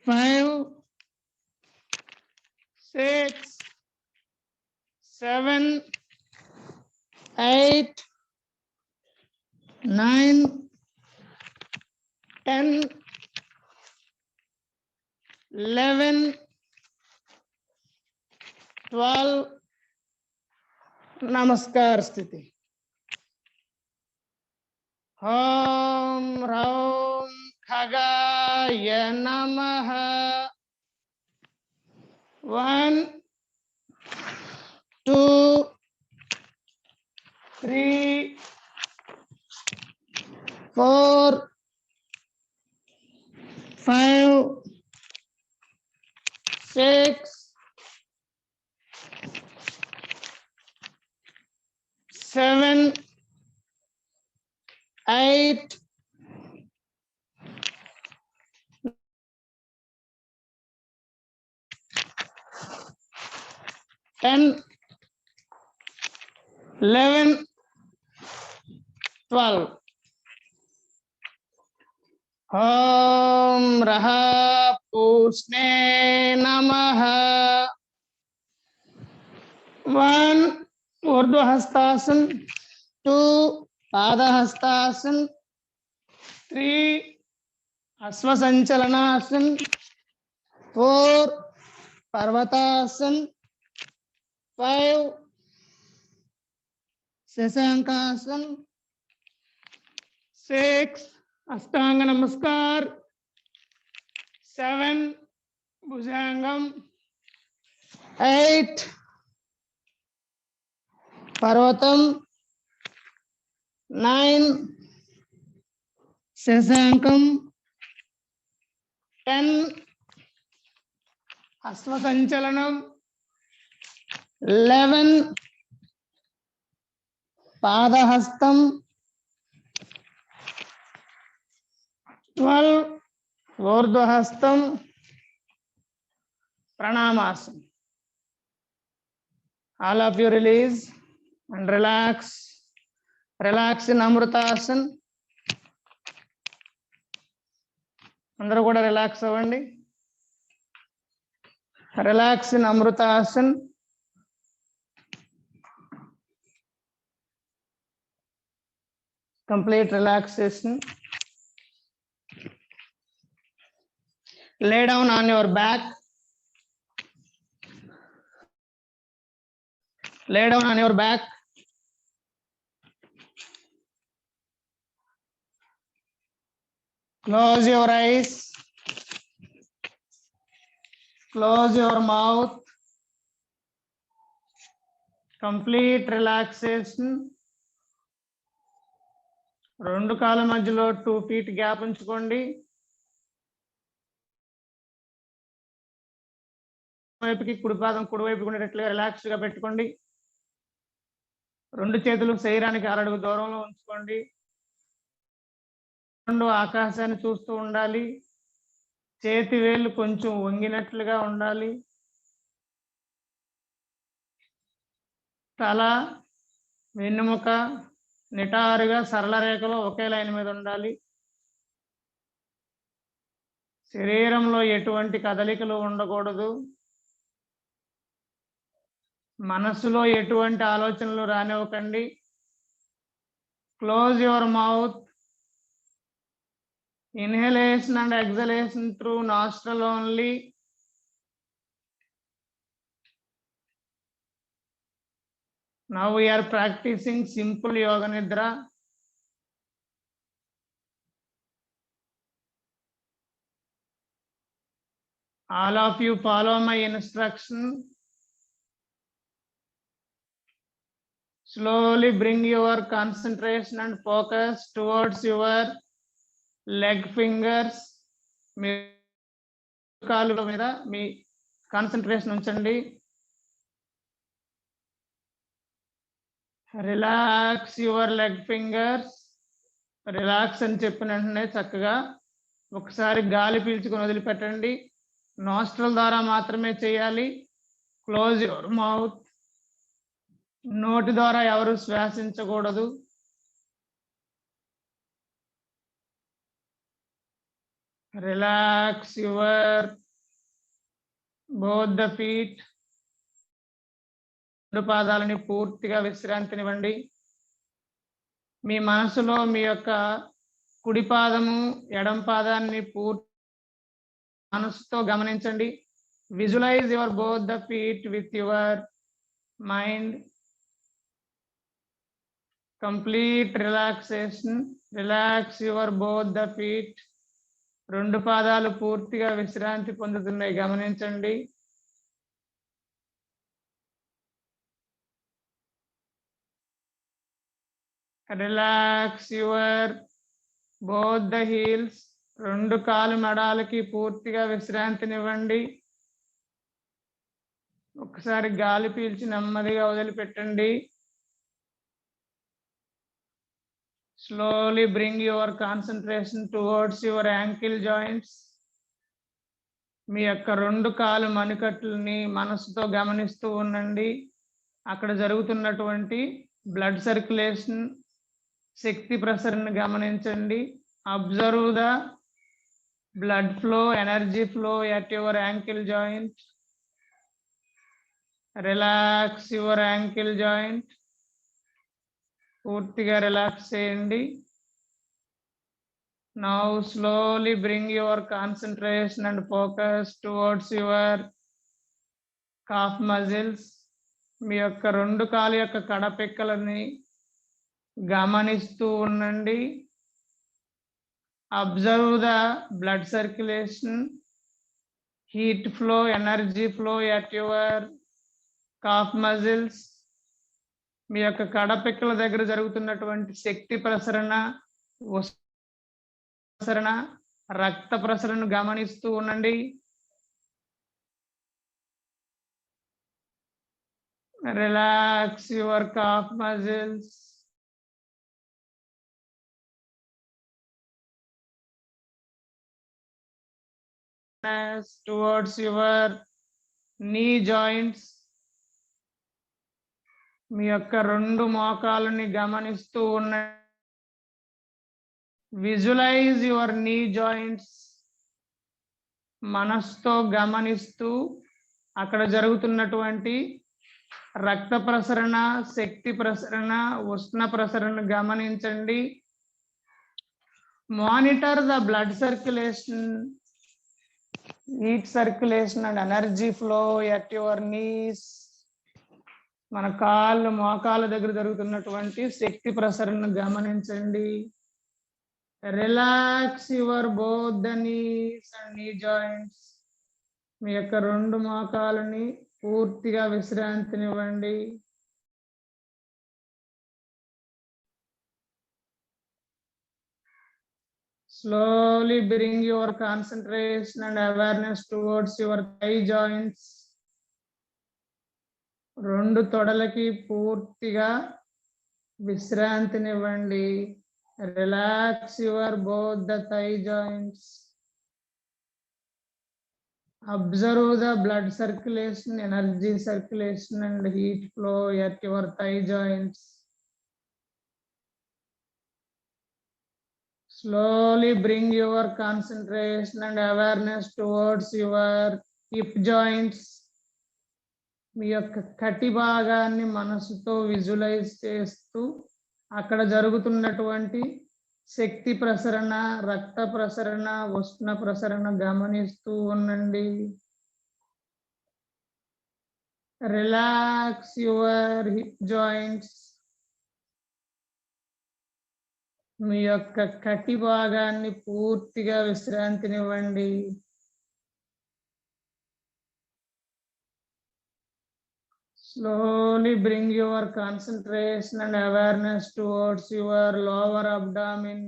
5 6 7 8 9 10 11, 12. नमस्कार स्थिति. ॐ ह्रौं खगाय नमः. 1, 2, 3, 4, 5, 6, 7, 8, 10, 11, 12. ॐ रः पूष्णे नमः. 1, ऊर्ध्वहस्तासन. 2, पादहस्तासन. 3, अश्वसंचलनासन. 4, पर्वतासन. 5, शशांकासन. 6, अष्टांग नमस्कार. 7, भुजंगम. 8, Parvatam. 9, शशांकम. 10, अश्वसंचलनम. 11, पादहस्तम. 12, ऊर्ध्वहस्तम. Pranamasan. All of you release and relax. Relax in Amrutasan. అందరూ కూడా రిలాక్స్ అవ్వండి. Relax in Amritasan. Complete relaxation. Lay down on your back. Lay down on your back. Close your eyes. Close your mouth. Complete relaxation. రెండు కాళ్ళ మధ్యలో 2 feet gap ఉంచుకోండి. వైపుకి కుడి పాదం కుడివైపు ఉండేటట్లుగా రిలాక్స్ గా పెట్టుకోండి. రెండు చేతులు శరీరానికి 6 అడుగుల దూరంలో ఉంచుకోండి. రెండు ఆకాశాన్ని చూస్తూ ఉండాలి. చేతి వేళ్ళు కొంచెం వంగినట్లుగా ఉండాలి. తల, వెన్నుముక నిటారుగా సరళ రేఖలో ఒకే లైన్ మీద ఉండాలి. శరీరంలో ఎటువంటి కదలికలు ఉండకూడదు. మనసులో ఎటువంటి ఆలోచనలు రానివ్వకండి. Close your mouth. Inhalation and exhalation through nostril only. Now we are practicing simple yoga nidra. All of you follow my instruction. Slowly bring your concentration and focus towards your leg fingers. మీ కాళ్ళ మీద మీ concentration ఉంచండి. Relax your leg fingers. Relax అని చెప్పిన వెంటనే చక్కగా ఒకసారి గాలి పీల్చుకొని వదిలిపెట్టండి. నాస్ట్రల్ ద్వారా మాత్రమే చేయాలి. Close your mouth. నోటి ద్వారా ఎవరు శ్వాసించకూడదు. Relax your both the feet. రెండు పాదాలని పూర్తిగా విశ్రాంతినివ్వండి. మీ మనసులో మీ యొక్క కుడి పాదము ఎడం పాదాన్ని పూర్తి మనసుతో గమనించండి. Visualise your both the feet with your mind. Complete relaxation. Relax your both the feet. రెండు పాదాలు పూర్తిగా విశ్రాంతి పొందుతున్నాయి, గమనించండి. Relax your both the heels. రెండు కాలు మడాలకి పూర్తిగా విశ్రాంతినివ్వండి. ఒకసారి గాలి పీల్చి నెమ్మదిగా వదిలిపెట్టండి. Slowly bring your concentration towards your ankle joints. మీ యొక్క రెండు కాలు మణికట్లని మనసుతో గమనిస్తూ ఉండండి. అక్కడ జరుగుతున్నటువంటి బ్లడ్ సర్క్యులేషన్, శక్తి ప్రసరణ గమనించండి. Observe the blood flow, energy flow at your ankle joint. Relax your ankle joint. పూర్తిగా రిలాక్స్ చేయండి. Now slowly bring your concentration and focus towards your calf muscles. మీ యొక్క రెండు కాలు యొక్క కడపెక్కలని గమనిస్తూ ఉండండి. Observe the blood circulation, heat flow, energy flow at your calf muscles. మీ యొక్క కడపెక్కల దగ్గర జరుగుతున్నటువంటి శక్తి ప్రసరణ, ప్రసరణ, రక్త ప్రసరణ గమనిస్తూ ఉండండి. Relax your calf muscles. Towards your knee joints. మీ యొక్క రెండు మోకాలని గమనిస్తూ ఉన్న విజువలైజ్ యువర్ నీ జాయింట్స్. మనసుతో గమనిస్తూ అక్కడ జరుగుతున్నటువంటి రక్త ప్రసరణ, శక్తి ప్రసరణ, ఉష్ణ ప్రసరణ గమనించండి. Monitor the blood circulation, heat circulation and energy flow at your knees. మన కాళ్ళు మోకాళ్ళ దగ్గర జరుగుతున్నటువంటి శక్తి ప్రసరణ గమనించండి. Relax your both the knees and knee joints. మీ యొక్క రెండు మోకాలని పూర్తిగా విశ్రాంతినివ్వండి. Slowly bring your concentration and awareness towards your thigh joints. రెండు తొడలకి పూర్తిగా విశ్రాంతినివ్వండి. Relax your both the thigh joints. Observe the blood circulation, energy circulation and heat flow at your thigh joints. Slowly bring your concentration and awareness towards your hip joints. మీ యొక్క కటి భాగాన్ని మనసుతో visualise చేస్తూ అక్కడ జరుగుతున్నటువంటి శక్తి ప్రసరణ, రక్త ప్రసరణ, ఉష్ణ ప్రసరణ గమనిస్తూ ఉండండి. Relax your hip joints. మీ యొక్క కటి భాగాన్ని పూర్తిగా విశ్రాంతినివ్వండి. Slowly bring your concentration and awareness towards your lower abdomen.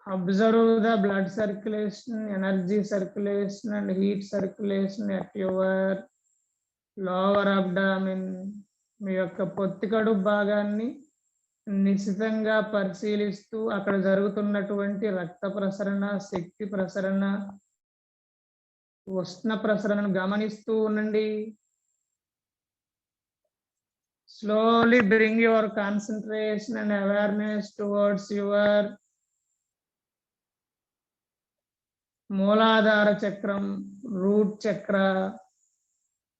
Observe the blood circulation, energy circulation and heat circulation at your lower abdomen. మీ యొక్క పొత్తికడు భాగాన్ని నిశితంగా పరిశీలిస్తూ అక్కడ జరుగుతున్నటువంటి రక్త ప్రసరణ, శక్తి ప్రసరణ, ఉష్ణ ప్రసరణను గమనిస్తూ ఉండండి. Slowly bring your concentration and awareness towards your మూలాధార చక్రం, రూట్ చక్ర,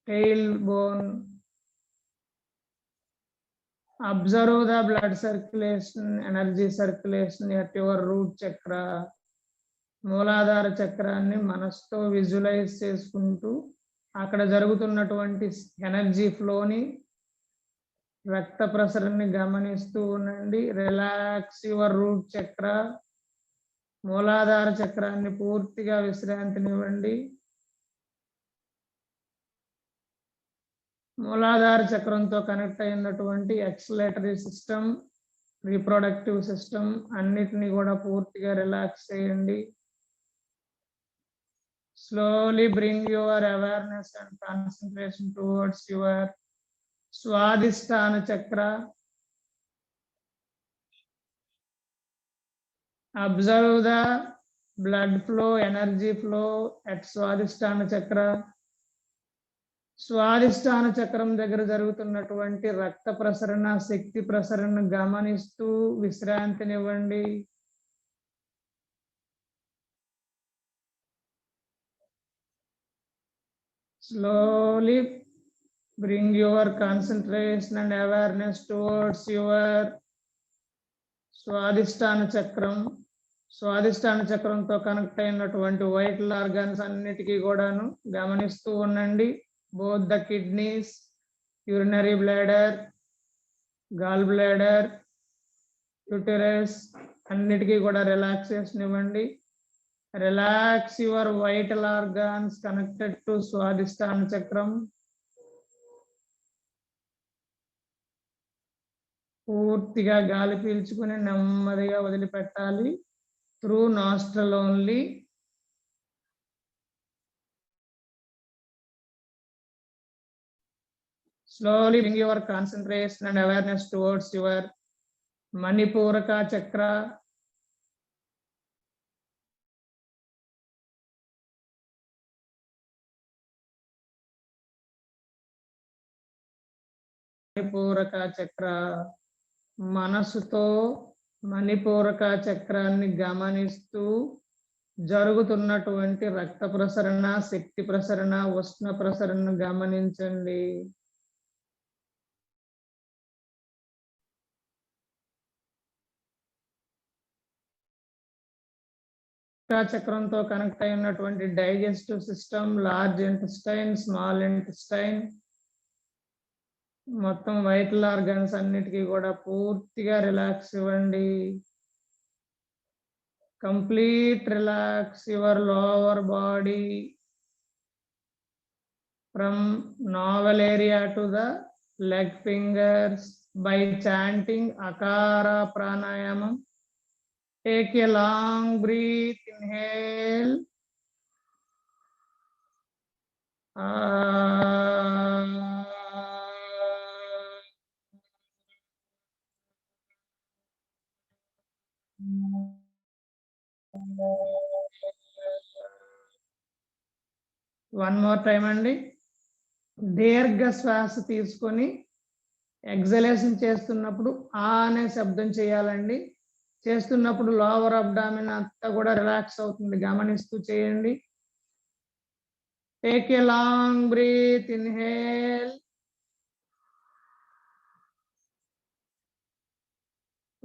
tail bone. Observe the blood circulation, energy circulation at your root chakra. మూలాధార చక్రాన్ని మనసుతో విజువలైజ్ చేసుకుంటూ అక్కడ జరుగుతున్నటువంటి ఎనర్జీ ఫ్లోని, రక్త ప్రసరణని గమనిస్తూ ఉండండి. రిలాక్స్ యువర్ రూట్ చక్ర. మూలాధార చక్రాన్ని పూర్తిగా విశ్రాంతినివ్వండి. మూలాధార చక్రంతో కనెక్ట్ అయినటువంటి ఎక్స్లేటరీ సిస్టమ్, రీప్రొడక్టివ్ సిస్టమ్ అన్నిటిని కూడా పూర్తిగా రిలాక్స్ చేయండి. Slowly bring your awareness and concentration towards your Swadhisthana chakra. Observe the blood flow, energy flow at Swadhisthana chakra. స్వాధిష్టాన చక్రం దగ్గర జరుగుతున్నటువంటి రక్త ప్రసరణ, శక్తి ప్రసరణ గమనిస్తూ విశ్రాంతినివ్వండి. Slowly bring your concentration and awareness towards your స్వాధిష్టాన చక్రం. స్వాధిష్టాన చక్రంతో కనెక్ట్ అయినటువంటి వైటల్ ఆర్గాన్స్ అన్నిటికీ కూడాను గమనిస్తూ ఉండండి. Both the kidneys, urinary bladder, gallbladder, uterus అన్నిటికీ కూడా రిలాక్సేషన్ ఇవ్వండి. Relax your vital organs connected to Swadhisthana chakram. పూర్తిగా గాలి పీల్చుకుని నెమ్మదిగా వదిలిపెట్టాలి. Through nostril only. Slowly bring your concentration and awareness towards your Manipuraka chakra. Manipuraka chakra. మనసుతో మణిపూరక చక్రాన్ని గమనిస్తూ జరుగుతున్నటువంటి రక్త ప్రసరణ, శక్తి ప్రసరణ, ఉష్ణ ప్రసరణ గమనించండి. చక్రంతో కనెక్ట్ అయినటువంటి digestive system, large intestine, small intestine, మొత్తం వైటల్ ఆర్గాన్స్ అన్నిటికీ కూడా పూర్తిగా రిలాక్స్ ఇవ్వండి. Complete relax your lower body from navel area to the leg fingers by chanting అకార ప్రాణాయామం. Take a long breath, inhale. One more time అండి. దీర్ఘ శ్వాస తీసుకొని ఎక్సలేషన్ చేస్తున్నప్పుడు ఆ అనే శబ్దం చేయాలండి. చేస్తున్నప్పుడు లోవర్ అబ్డామిన్ అంతా కూడా రిలాక్స్ అవుతుంది, గమనిస్తూ చేయండి. Take a long breath, inhale.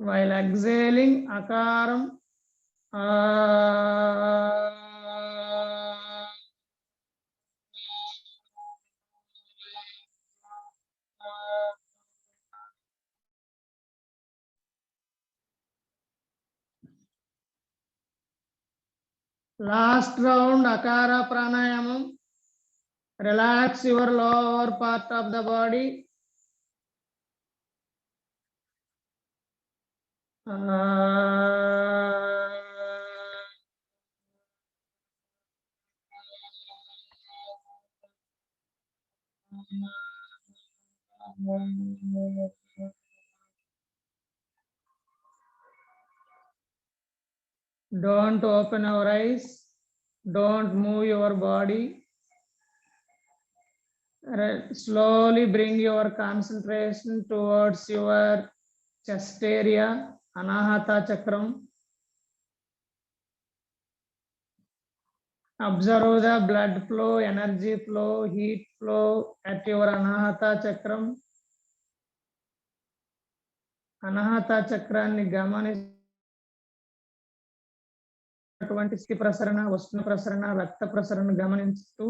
While exhaling అకారం. Last round akara pranayamam. Relax your lower part of the body. Don't open your eyes. Don't move your body. Slowly bring your concentration towards your chest area, Anahata chakram. Observe the blood flow, energy flow, heat flow at your Anahata chakram. అనాహత చక్రాన్ని గమనించినటువంటి స్థితి ప్రసరణ, ఉష్ణ ప్రసరణ, రక్త ప్రసరణ గమనిస్తూ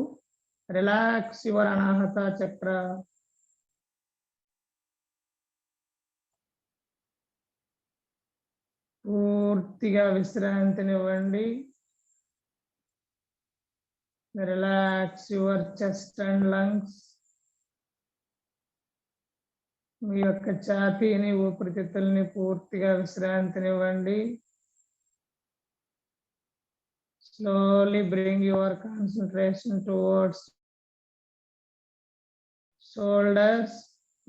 రిలాక్స్ యువర్ అనాహత చక్ర. పూర్తిగా విశ్రాంతినివ్వండి. Relax your chest and lungs. మీ యొక్క ఛాతీని, ఊపిరితిత్తుల్ని పూర్తిగా విశ్రాంతినివ్వండి. Slowly bring your concentration towards shoulders.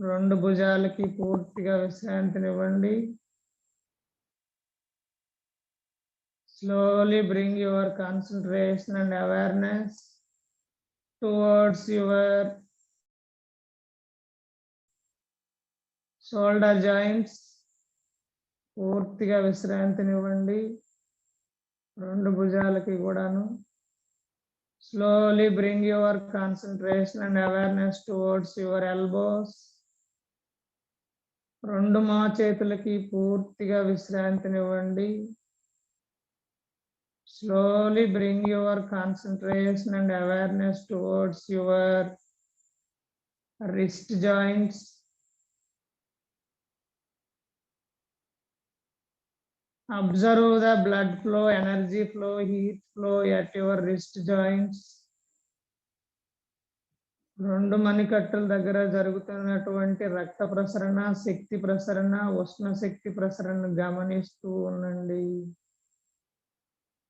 రెండు భుజాలకి పూర్తిగా విశ్రాంతినివ్వండి. Slowly bring your concentration and awareness towards your shoulder joints. పూర్తిగా విశ్రాంతినివ్వండి రెండు భుజాలకి కూడాను. Slowly bring your concentration and awareness towards your elbows. రెండు మోచేతులకి పూర్తిగా విశ్రాంతినివ్వండి. Slowly bring your concentration and awareness towards your wrist joints. Observe the blood flow, energy flow, heat flow at your wrist joints. రెండు మణికట్టుల దగ్గర జరుగుతున్నటువంటి రక్త ప్రసరణ, శక్తి ప్రసరణ, ఉష్ణ శక్తి ప్రసరణ గమనిస్తూ ఉండండి.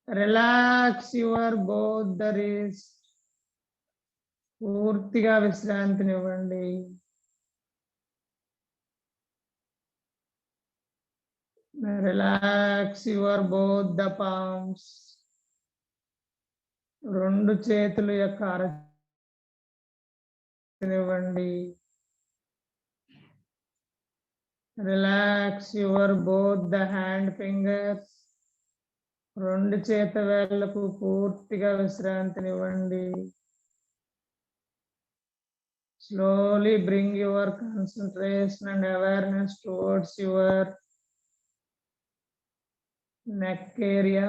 Relax your both the wrist. పూర్తిగా విశ్రాంతినివ్వండి. Relax your both the palms. రెండు చేతుల యొక్క అరచేతినివ్వండి. Relax your both the hand fingers. రెండు చేత వేళ్లకు పూర్తిగా విశ్రాంతినివ్వండి. Slowly bring your concentration and awareness towards your neck area.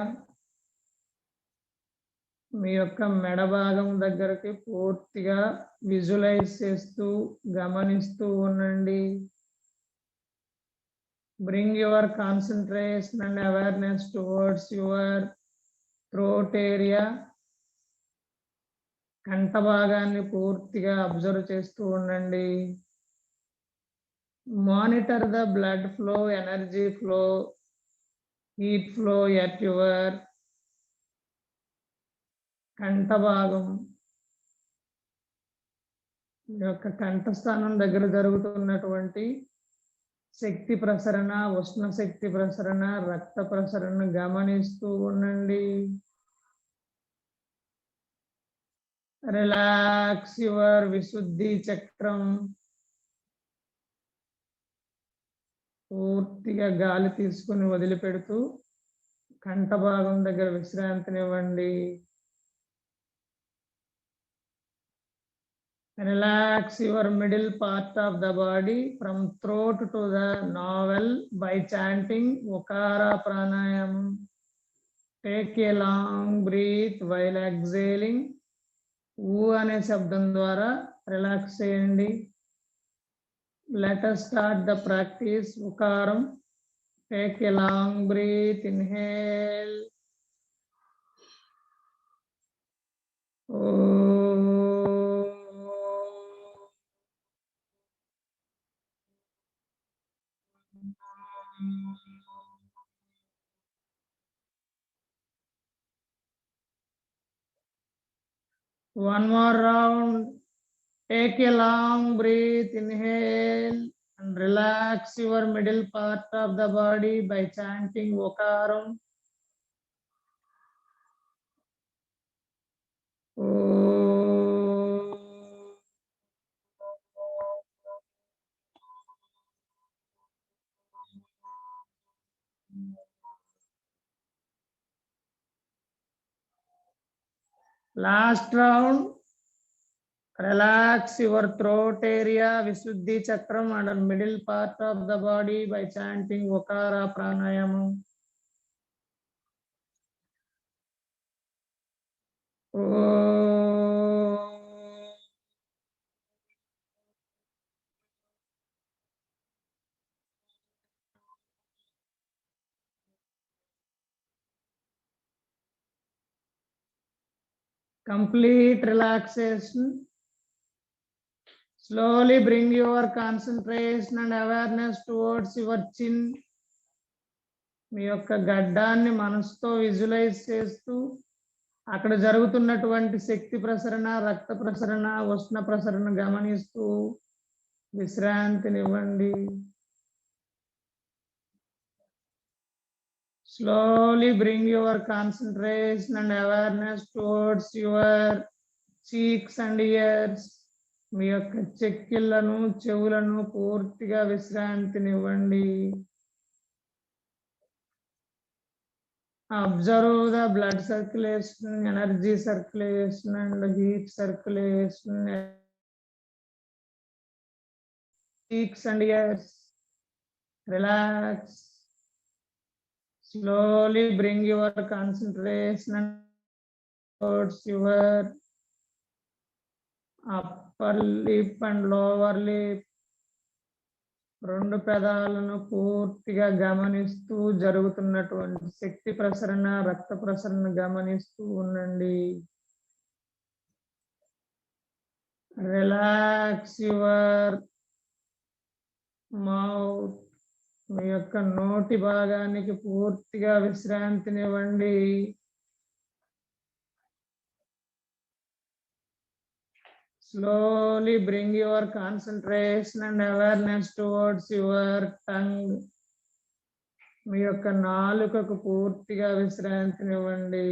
మీ యొక్క మెడ భాగం దగ్గరికి పూర్తిగా విజువలైజ్ చేస్తూ గమనిస్తూ ఉండండి. Bring your concentration and awareness towards your throat area. కంఠ భాగాన్ని పూర్తిగా అబ్జర్వ్ చేస్తూ ఉండండి. Monitor the blood flow, energy flow, heat flow at your కంఠ భాగం. యొక్క కంఠస్థానం దగ్గర జరుగుతున్నటువంటి శక్తి ప్రసరణ, ఉష్ణ శక్తి ప్రసరణ, రక్త ప్రసరణ గమనిస్తూ ఉండండి. రిలాక్స్ యువర్ విశుద్ధి చక్రం. పూర్తిగా గాలి తీసుకుని వదిలిపెడుతూ కంఠ భాగం దగ్గర విశ్రాంతినివ్వండి. Relax your middle part of the body from throat to the navel by chanting Okara pranayama. Take a long breath while exhaling. ఊ అనే శబ్దం ద్వారా రిలాక్స్ చేయండి. Let us start the practice. Ukaram. Take a long breath. Inhale. One more round. Take a long breath. Inhale and relax your middle part of the body by chanting Okaram. Last round. Relax your throat area, Visuddhi Chakram, and middle part of the body by chanting Okara Pranayama. Complete relaxation. Slowly bring your concentration and awareness towards your chin. మీ యొక్క గడ్డాన్ని మనసుతో visualise చేస్తూ అక్కడ జరుగుతున్నటువంటి శక్తి ప్రసరణ, రక్త ప్రసరణ, ఉష్ణ ప్రసరణ గమనిస్తూ విశ్రాంతినివ్వండి. Slowly bring your concentration and awareness towards your cheeks and ears. మీ యొక్క చెక్కిళ్లను, చెవులను పూర్తిగా విశ్రాంతినివ్వండి. Observe the blood circulation, energy circulation, and heat circulation. Cheeks and ears. Relax. Slowly bring your concentration towards your upper lip and lower lip. రెండు పెదాలను పూర్తిగా గమనిస్తూ జరుగుతున్నటువంటి శక్తి ప్రసరణ, రక్త ప్రసరణ గమనిస్తూ ఉండండి. Relax your mouth. మీ యొక్క నోటి భాగానికి పూర్తిగా విశ్రాంతినివ్వండి. Slowly bring your concentration and awareness towards your tongue. మీ యొక్క నాలుకకు పూర్తిగా విశ్రాంతినివ్వండి.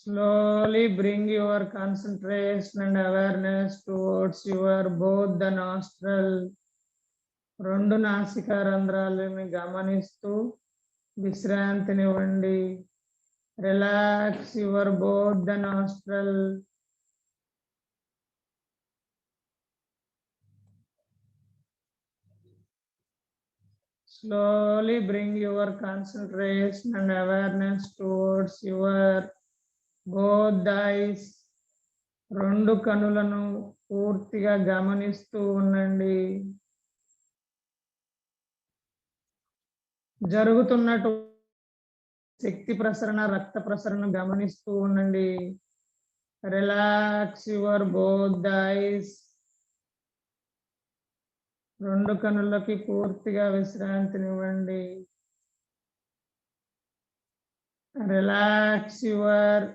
Slowly bring your concentration and awareness towards your both the nostril. రెండు నాసికా రంధ్రాలను గమనిస్తూ విశ్రాంతినివ్వండి. Relax your both the nostril. Slowly bring your concentration and awareness towards your both the eyes. రెండు కనులను పూర్తిగా గమనిస్తూ ఉండండి. జరుగుతున్నట్టు శక్తి ప్రసరణ, రక్త ప్రసరణ గమనిస్తూ ఉండండి. Relax your both the eyes. రెండు కనులకి పూర్తిగా విశ్రాంతినివ్వండి. Relax your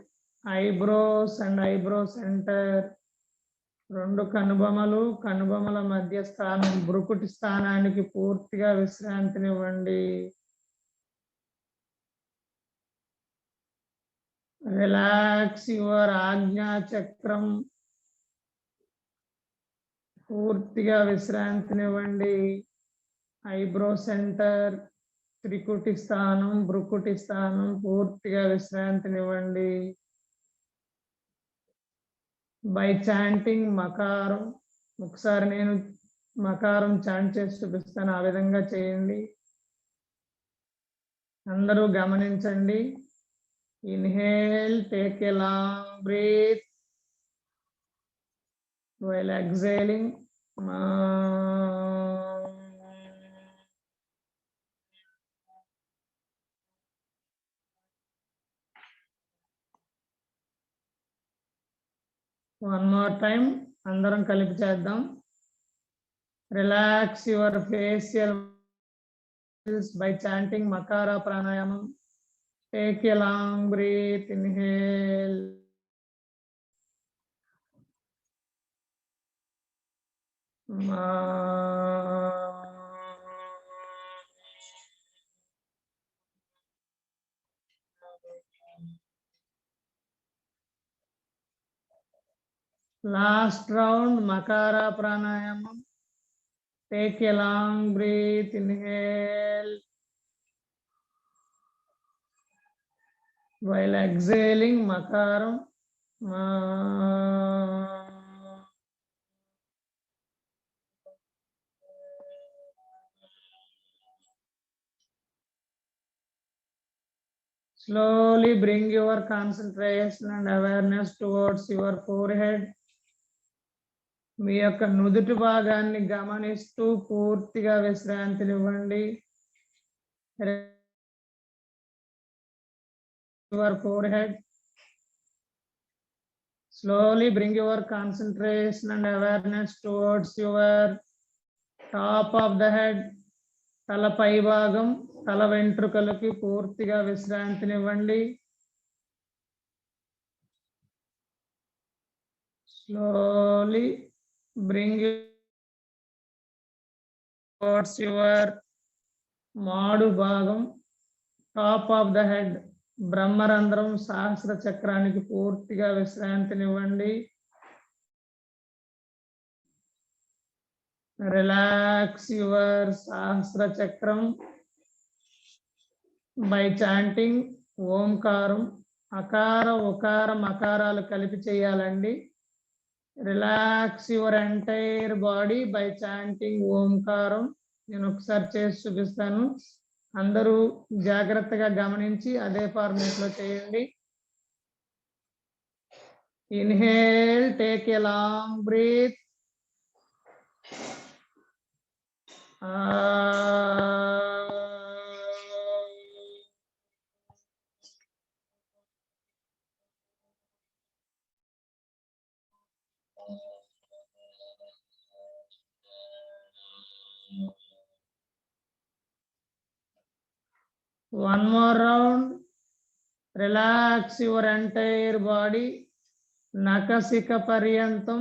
eyebrows and eyebrow centre. రెండు కనుబొమలు, కనుబొమల మధ్య స్థానం, భ్రుకుటి స్థానానికి పూర్తిగా విశ్రాంతినివ్వండి. రిలాక్స్ యువర్ ఆజ్ఞా చక్రం. పూర్తిగా విశ్రాంతినివ్వండి. ఐబ్రో సెంటర్, త్రికుటి స్థానం, భ్రుకుటి స్థానం పూర్తిగా విశ్రాంతినివ్వండి. By chanting మకారం. ఒకసారి నేను మకారం చాంట్ చేసి చూపిస్తాను, ఆ విధంగా చేయండి. అందరూ గమనించండి. Inhale, take a long breath while exhaling. One more time, అందరం కలిపి చేద్దాం. Relax your facial muscles by chanting Makara Pranayamam. Take a long breath, inhale. Last round, Makara Pranayamam. Take a long breath, inhale. while exhaling makaram ma. Slowly bring your concentration and awareness towards your forehead. మీ యొక్క నుదుటి భాగాన్ని గమనిస్తూ పూర్తిగా విశ్రాంతినివ్వండి. Your forehead. Slowly bring your concentration and awareness towards your top of the head. తల పై భాగం, తల వెంట్రుకలకి పూర్తిగా విశ్రాంతినివ్వండి. Slowly bring towards your మాడు భాగం, టాప్ ఆఫ్ ద హెడ్, బ్రహ్మరంధ్రం, సహస్ర చక్రానికి పూర్తిగా విశ్రాంతినివ్వండి. రిలాక్స్ యువర్ సహస్ర చక్రం బై చాంటింగ్ ఓంకారం. అకార ఉకార మకారాలు కలిపి చేయాలండి. Relax your entire body by chanting ఓంకారం. నేను ఒకసారి చేసి చూపిస్తాను, అందరూ జాగ్రత్తగా గమనించి అదే ఫార్మేట్ లో చేయండి. Inhale, take a long breath. One more round. Relax your entire body. నఖశిఖ పర్యంతం,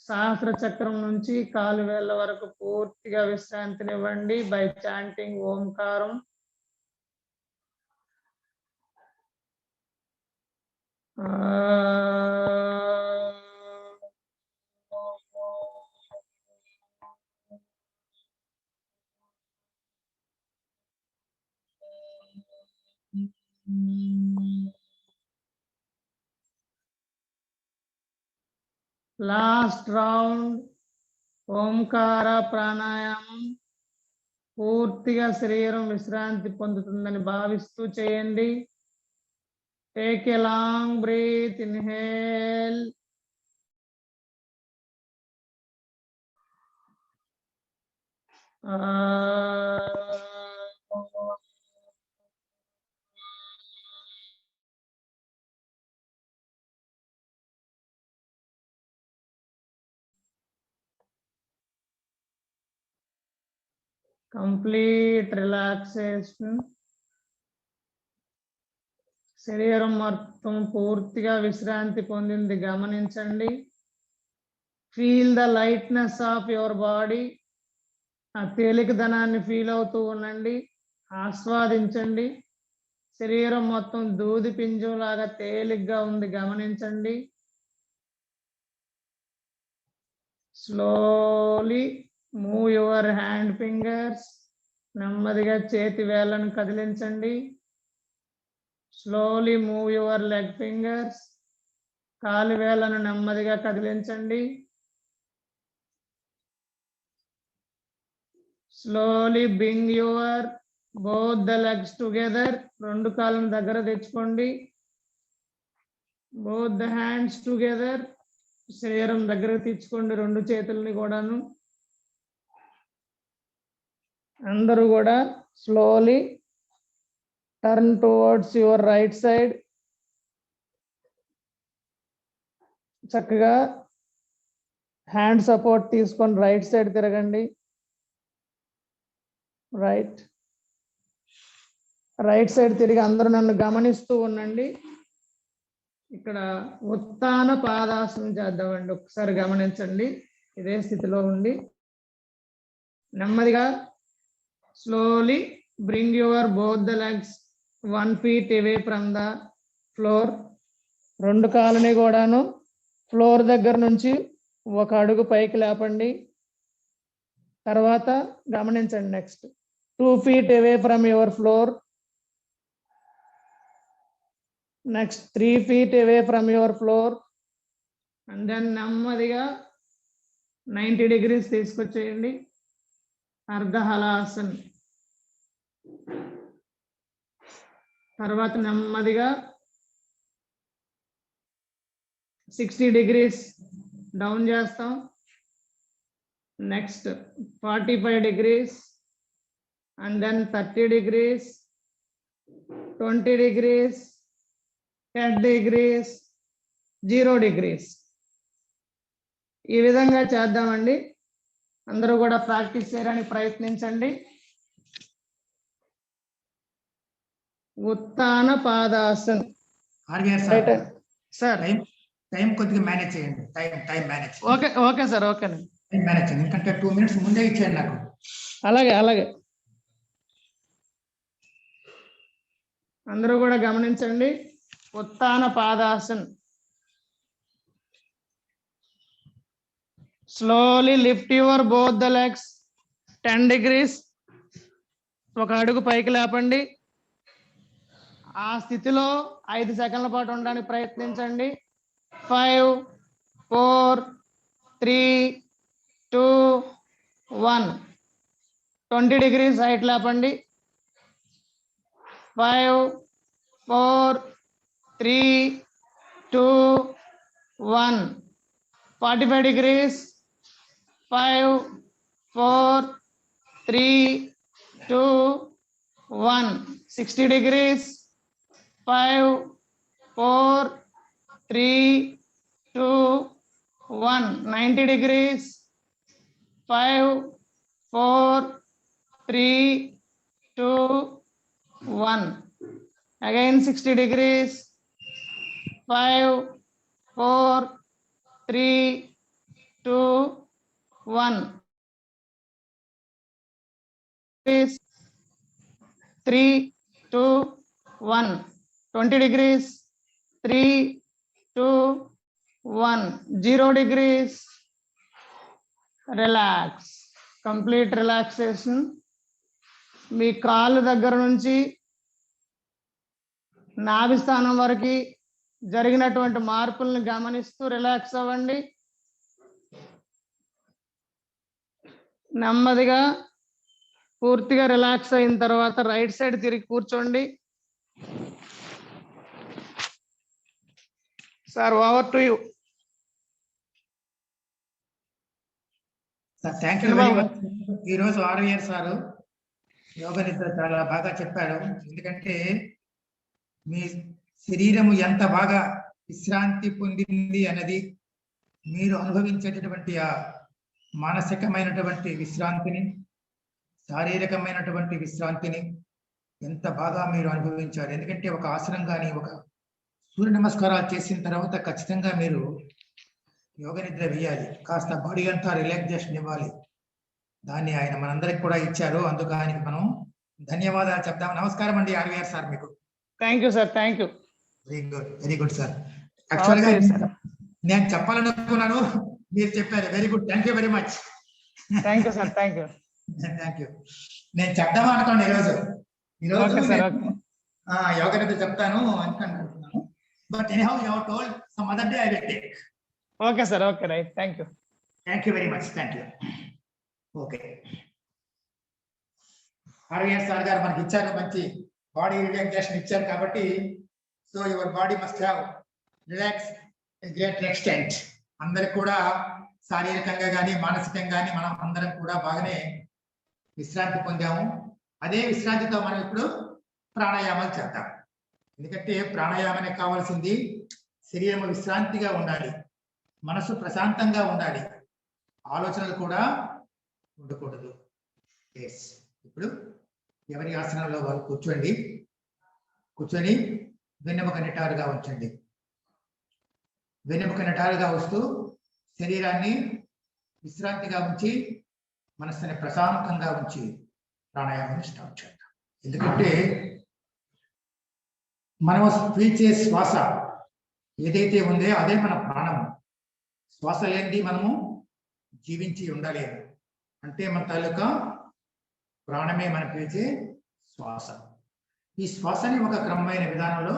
సహస్ర చక్రం నుంచి కాలు వేళ్ళ వరకు పూర్తిగా విశ్రాంతినివ్వండి బై చాంటింగ్ ఓంకారం. లాస్ట్ రౌండ్ ఓంకార ప్రాణాయామం. పూర్తిగా శరీరం విశ్రాంతి పొందుతుందని భావిస్తూ చేయండి. Take a long breath. Inhale, complete relaxation. శరీరం మొత్తం పూర్తిగా విశ్రాంతి పొందింది గమనించండి. Feel the lightness of your body. ఆ తేలికదనాన్ని ఫీల్ అవుతూ ఉండండి, ఆస్వాదించండి. శరీరం మొత్తం దూది పింజం లాగా తేలిగ్గా ఉంది గమనించండి. Slowly move your hand fingers. నెమ్మదిగా చేతి వేళ్ళను కదిలించండి. Slowly move your leg fingers. కాలి వేళ్ళను నెమ్మదిగా కదిలించండి. Slowly bring your both the legs together. రెండు కాళ్ళను దగ్గర తెచ్చుకోండి. Both the hands together. శరీరం దగ్గరకు తెచ్చుకోండి రెండు చేతుల్ని కూడాను. అందరూ కూడా slowly turn towards your right side. చక్కగా హ్యాండ్ సపోర్ట్ తీసుకొని రైట్ సైడ్ తిరగండి. రైట్ సైడ్ తిరిగి అందరూ నన్ను గమనిస్తూ ఉండండి. ఇక్కడ ఉత్తాన పాదాసనం చేద్దామండి. ఒకసారి గమనించండి. ఇదే స్థితిలో ఉండి నెమ్మదిగా slowly bring your both the legs 1 feet away from the floor. రెండు కాళ్ళని కూడాను ఫ్లోర్ దగ్గర నుంచి 1 అడుగు పైకి లేపండి. తర్వాత గమనించండి, next 2 feet away from your floor. Next 3 feet away from your floor. And then నెమ్మదిగా 90 degrees తీసుకొచ్చేయండి. అర్ధహలాసన్. తర్వాత నెమ్మదిగా 60 degrees డౌన్ చేస్తాం. Next 45 degrees and then 30 degrees, 20 degrees, 10 degrees, 0 degrees. ఈ విధంగా చేద్దామండి. అందరూ కూడా ప్రాక్టీస్ చేయడానికి ప్రయత్నించండి. ఉత్తాన Padasan. RVR sir sir time కొద్దిగా మేనేజ్ చేయండి. Time manage. ఓకే సార్, ఓకేనండి. టైం మేనేజ్ చేయండి, ఎందుకంటే 2 minutes ముందే ఇచ్చేయండి నాకు. అలాగే అందరూ కూడా గమనించండి. ఉత్తాన పాదాసన్. Slowly lift your both the legs 10 degrees. ఒక అడుగు పైకి లేపండి. ఆ స్థితిలో 5 సెకండ్ల పాటు ఉండడానికి ప్రయత్నించండి. 5, 4, 3, 2, 1. 20 degrees హైట్ లేపండి. 5, 4, 3, 2, 1. 45 degrees. 5, 4, 3, 2, 1. 60 degrees. 5, 4, 3, 2, 1. 90 degrees. 5, 4, 3, 2, 1. Again 60 degrees. 5, 4, 3, 2, 1. 3, 2, 1. 20 degrees. 3, 2, 1. 0 degrees. Relax. Complete relaxation. మీ కాళ్ళు దగ్గర నుంచి నాభి స్థానం వరకు జరిగినటువంటి మార్పులను గమనిస్తూ రిలాక్స్ అవ్వండి. నెమ్మదిగా పూర్తిగా రిలాక్స్ అయిన తర్వాత రైట్ సైడ్ తిరిగి కూర్చోండి. Sir over to you. Thank you very much. ఈరోజు ఆర్వీఆర్ సార్ యోగా నిద్ర చాలా బాగా చెప్పాడు. ఎందుకంటే మీ శరీరము ఎంత బాగా విశ్రాంతి పొందింది అన్నది, మీరు అనుభవించేటటువంటి ఆ మానసికమైనటువంటి విశ్రాంతిని, శారీరకమైనటువంటి విశ్రాంతిని ఎంత బాగా మీరు అనుభవించారు. ఎందుకంటే ఒక ఆసనం కానీ ఒక సూర్య నమస్కారాలు చేసిన తర్వాత ఖచ్చితంగా మీరు యోగ నిద్ర వేయాలి. కాస్త బాడీ అంతా రిలాక్సేషన్ ఇవ్వాలి. దాన్ని ఆయన మనందరికి కూడా ఇచ్చారు. అందుకు ఆయనకి మనం ధన్యవాదాలు చెప్దాం. నమస్కారం అండి ఆర్వీఆర్ సార్ మీకు. Thank you sir, thank you. Very good sir. యాక్చువల్గా నేను చెప్పాలనుకున్నాను, మీరు చెప్పారు. Very good, thank you very much. Thank you sir, thank you. Thank you. నేను చెప్దామా అనుకోండి ఈరోజు యోగ నిద్ర చెప్తాను అనుకుంటున్నాను. But anyhow you have told some other day I will take. Okay sir, okay, right. Thank you. Thank you very much. Thank you. Okay, RVR sir గారు మనకి ఇచ్చారు, మంచి బాడీ రిలాక్సేషన్ ఇచ్చారు. కాబట్టి so your body must have relax great extent. అందరికి కూడా శారీరకంగా కానీ మానసికంగా కానీ మనం అందరం కూడా బాగానే విశ్రాంతి పొందాము. అదే విశ్రాంతితో మనం ఇప్పుడు ప్రాణాయామాలు చేద్దాం. ఎందుకంటే ప్రాణాయామానికి కావాల్సింది శరీరం విశ్రాంతిగా ఉండాలి, మనసు ప్రశాంతంగా ఉండాలి, ఆలోచనలు కూడా ఉండకూడదు. ఎస్, ఇప్పుడు ఎవరి ఆసనంలో వారు కూర్చోండి. కూర్చొని వెన్నెముక నిటారుగా ఉంచండి. వెన్నెముక నిటారుగా వస్తూ శరీరాన్ని విశ్రాంతిగా ఉంచి మనస్సుని ప్రశాంతంగా ఉంచి ప్రాణాయామాన్ని స్టార్ట్ చేద్దాం. ఎందుకంటే మనం పీల్చే శ్వాస ఏదైతే ఉందో అదే మన ప్రాణము. శ్వాస లేనిది మనము జీవించి ఉండలేము. అంటే మన తాలూకా ప్రాణమే మనం పీల్చే శ్వాస. ఈ శ్వాసని ఒక క్రమమైన విధానంలో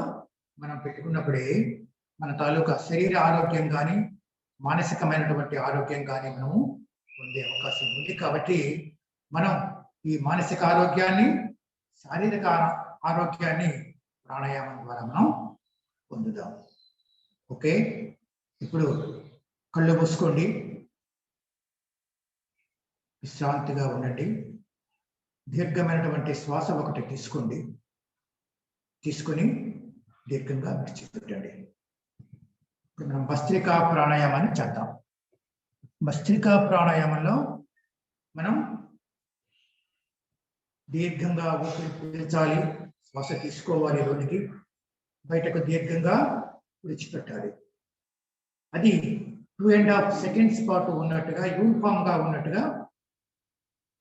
మనం పెట్టుకున్నప్పుడే మన తాలూకా శరీర ఆరోగ్యం కానీ మానసికమైనటువంటి ఆరోగ్యం కానీ మనము పొందే అవకాశం ఉంది. కాబట్టి మనం ఈ మానసిక ఆరోగ్యాన్ని, శారీరక ఆరోగ్యాన్ని ప్రాణాయామం ద్వారా మనం పొందుదాం. ఓకే, ఇప్పుడు కళ్ళు మూసుకోండి, విశ్రాంతిగా ఉండండి. దీర్ఘమైనటువంటి శ్వాస ఒకటి తీసుకోండి, తీసుకొని దీర్ఘంగా విడిచిపెట్టండి. ఇప్పుడు మనం భస్త్రికా ప్రాణాయామాన్ని చేద్దాం. భస్త్రికా ప్రాణాయామంలో మనం దీర్ఘంగా ఊపిరి పీల్చాలి, శ్వాస తీసుకోవాలి, లోనికి బయటకు దీర్ఘంగా విడిచిపెట్టాలి. అది 2.5 సెకండ్స్ పాటు ఉన్నట్టుగా, యూనిఫామ్ గా ఉన్నట్టుగా,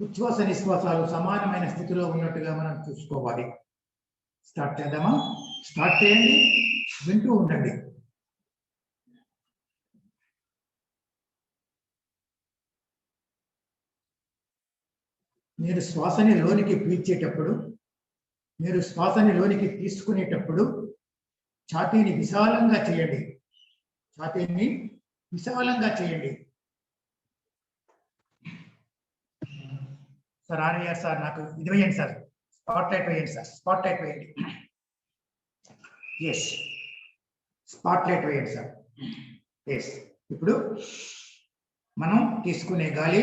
ఉచ్ఛ్వాస నిశ్వాసాలు సమానమైన స్థితిలో ఉన్నట్టుగా మనం చూసుకోవాలి. స్టార్ట్ చేద్దామా? స్టార్ట్ చేయండి, వింటూ ఉండండి. మీరు శ్వాసని లోనికి పీల్చేటప్పుడు, మీరు శ్వాసని లోనికి తీసుకునేటప్పుడు ఛాతీని విశాలంగా చేయండి. ఛాతీని విశాలంగా చేయండి. సార్ ఆర్య సార్, నాకు ఇది వేయండి సార్, స్పాట్ లైట్ వేయండి సార్, స్పాట్ లైట్ వేయండి. ఎస్, స్పాట్ లైట్ వేయండి సార్. ఎస్, ఇప్పుడు మనం తీసుకునే గాలి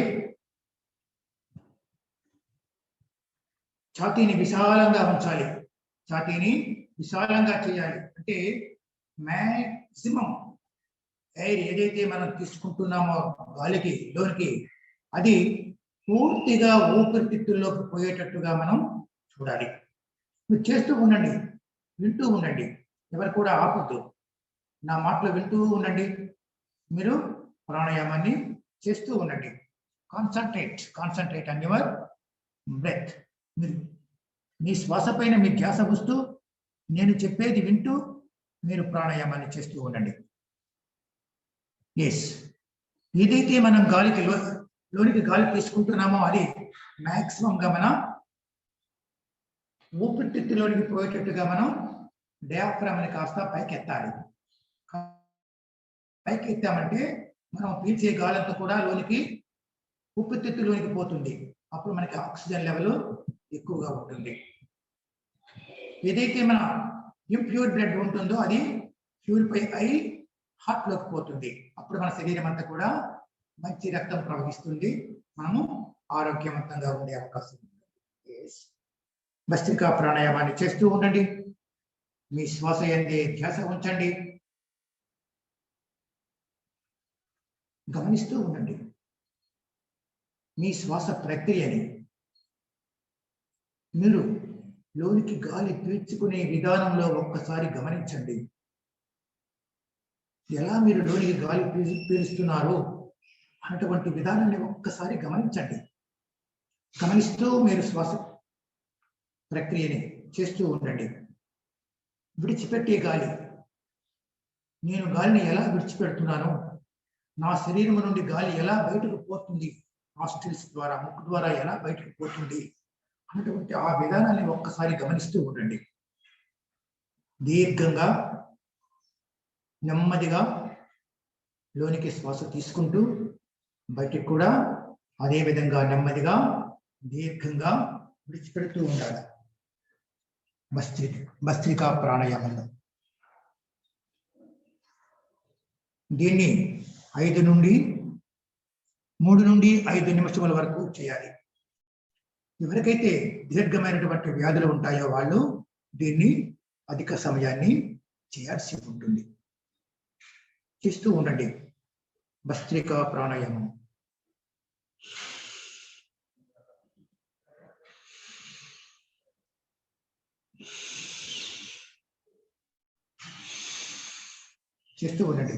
ఛాతీని విశాలంగా ఉంచాలి, ఛాతీని విశాలంగా చేయాలి. అంటే మ్యాక్సిమం ఎయిర్ ఏదైతే మనం తీసుకుంటున్నామో గాలికి లోనికి, అది పూర్తిగా ఊపిరితిత్తుల్లోకి పోయేటట్టుగా మనం చూడాలి. మీరు చేస్తూ ఉండండి, వింటూ ఉండండి, ఎవరు కూడా ఆపొద్దు. నా మాటలు వింటూ ఉండండి, మీరు ప్రాణాయామాన్ని చేస్తూ ఉండండి. Concentrate on your breath. మీ శ్వాస పైన మీ ధ్యాస వస్తూ, నేను చెప్పేది వింటూ మీరు ప్రాణాయామాన్ని చేస్తూ ఉండండి. ఎస్, ఏదైతే మనం గాలికి లోనికి గాలి తీసుకుంటున్నామో అది మ్యాక్సిమం గా మనం ఊపిరితిత్తులోనికి పోయేటట్టుగా మనం డయాఫ్రామ్ని కాస్త పైకి ఎత్తాలి. పైకి ఎత్తామంటే మనం పీల్చే గాలంతా కూడా లోనికి ఊపిరితిత్తులోనికి పోతుంది. అప్పుడు మనకి ఆక్సిజన్ లెవెల్ ఎక్కువగా ఉంటుంది. ఏదైతే మన ఇంప్యూర్ బ్లడ్ ఉంటుందో అది ప్యూరిఫై అయి హార్ట్ లోకి పోతుంది. అప్పుడు మన శరీరం అంతా కూడా మంచి రక్తం ప్రవహిస్తుంది, మనము ఆరోగ్యవంతంగా ఉండే అవకాశం ఉంది. భస్త్రికా ప్రాణాయామాన్ని చేస్తూ ఉండండి, మీ శ్వాస యందే ధ్యాస ఉంచండి, గమనిస్తూ ఉండండి మీ శ్వాస ప్రక్రియని. మీరు లోనికి గాలి పీల్చుకునే విధానంలో ఒక్కసారి గమనించండి. ఎలా మీరు లోనికి గాలి పీలుస్తున్నారు అన్నటువంటి విధానాన్ని ఒక్కసారి గమనించండి. గమనిస్తూ మీరు శ్వాస ప్రక్రియని చేస్తూ ఉండండి. విడిచిపెట్టే గాలి, నేను గాలిని ఎలా విడిచిపెడుతున్నాను, నా శరీరం నుండి గాలి ఎలా బయటకు పోతుంది, నాస్ట్రిల్స్ ద్వారా, ముక్కు ద్వారా ఎలా బయటకు పోతుంది అన్నటువంటి ఆ విధానాన్ని ఒక్కసారి గమనిస్తూ ఉండండి. దీర్ఘంగా నెమ్మదిగా లోనికి శ్వాస తీసుకుంటూ, బయటికి కూడా అదే విధంగా నెమ్మదిగా దీర్ఘంగా విడిచిపెడుతూ ఉండాలి. భస్త్రికా ప్రాణాయామంలో దీన్ని 3 నుండి 5 నిమిషముల వరకు చేయాలి. ఎవరికైతే దీర్ఘమైనటువంటి వ్యాధులు ఉంటాయో వాళ్ళు దీన్ని అధిక సమయాన్ని చేయాల్సి ఉంటుంది. చేస్తూ ఉండండి భస్త్రికా ప్రాణాయామం. చేస్తూ ఉండండి.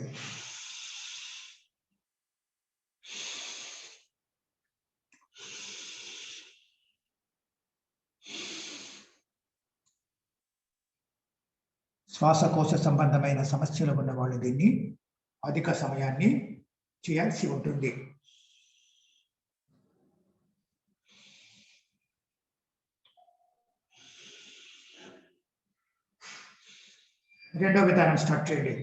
శ్వాసకోశ సంబంధమైన సమస్యలు ఉన్న వాళ్ళు దీన్ని అధిక సమయాన్ని చేయాల్సి ఉంటుంది. రెండో విధానం స్టార్ట్ చేయండి.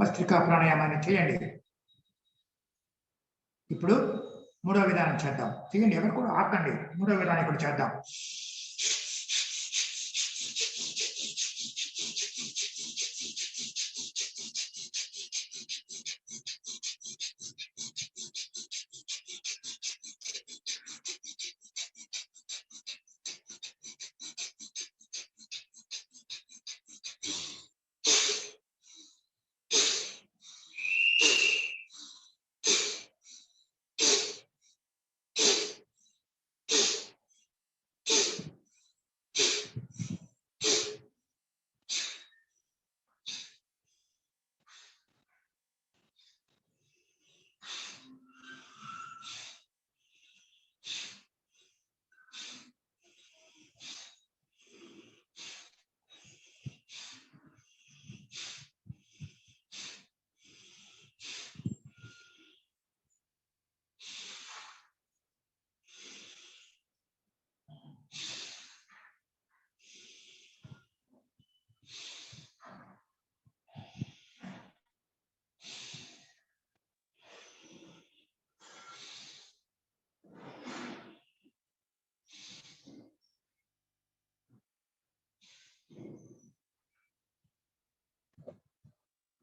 భస్త్రికా ప్రాణాయామాన్ని చేయండి. ఇప్పుడు మూడో విధానం చేద్దాం. చేయండి, ఎవరు కూడా ఆకండి. మూడో విధానం ఇప్పుడు చేద్దాం.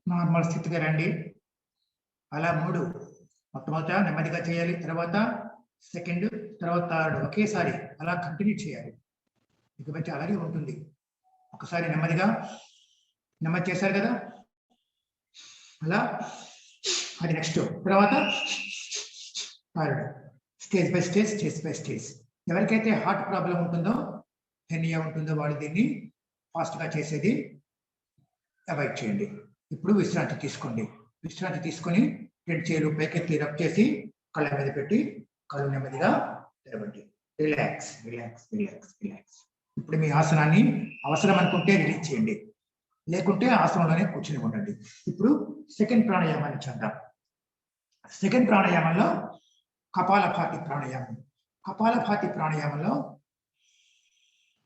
నార్మల్ స్థితిగా రండి. అలా మూడు మొట్టమొదట నెమ్మదిగా చేయాలి, తర్వాత సెకండ్, తర్వాత థర్డ్, ఒకేసారి అలా కంటిన్యూ చేయాలి. ఇక బట్టి అలాగే ఉంటుంది. ఒకసారి నెమ్మది చేశారు కదా, అలా అది నెక్స్ట్, తర్వాత థర్డ్, స్టేజ్ బై స్టేజ్. ఎవరికైతే హార్ట్ ప్రాబ్లం ఉంటుందో, హెర్నియా ఉంటుందో వాళ్ళు దీన్ని ఫాస్ట్గా చేసేది అవాయిడ్ చేయండి. ఇప్పుడు విశ్రాంతి తీసుకోండి. విశ్రాంతి తీసుకొని రెండు చేతులు పైకెత్తి రబ్ చేసి కళ్ళ మీద పెట్టి కళ్ళు నెమ్మదిగా తెరవండి. రిలాక్స్. ఇప్పుడు మీ ఆసనాన్ని అవసరం అనుకుంటే రిలీజ్ చేయండి, లేకుంటే ఆసనంలోనే కూర్చుని ఉండండి. ఇప్పుడు సెకండ్ ప్రాణాయామాన్ని చేద్దాం. సెకండ్ ప్రాణాయామంలో కపాలభాతి ప్రాణాయామం. కపాలభాతి ప్రాణాయామంలో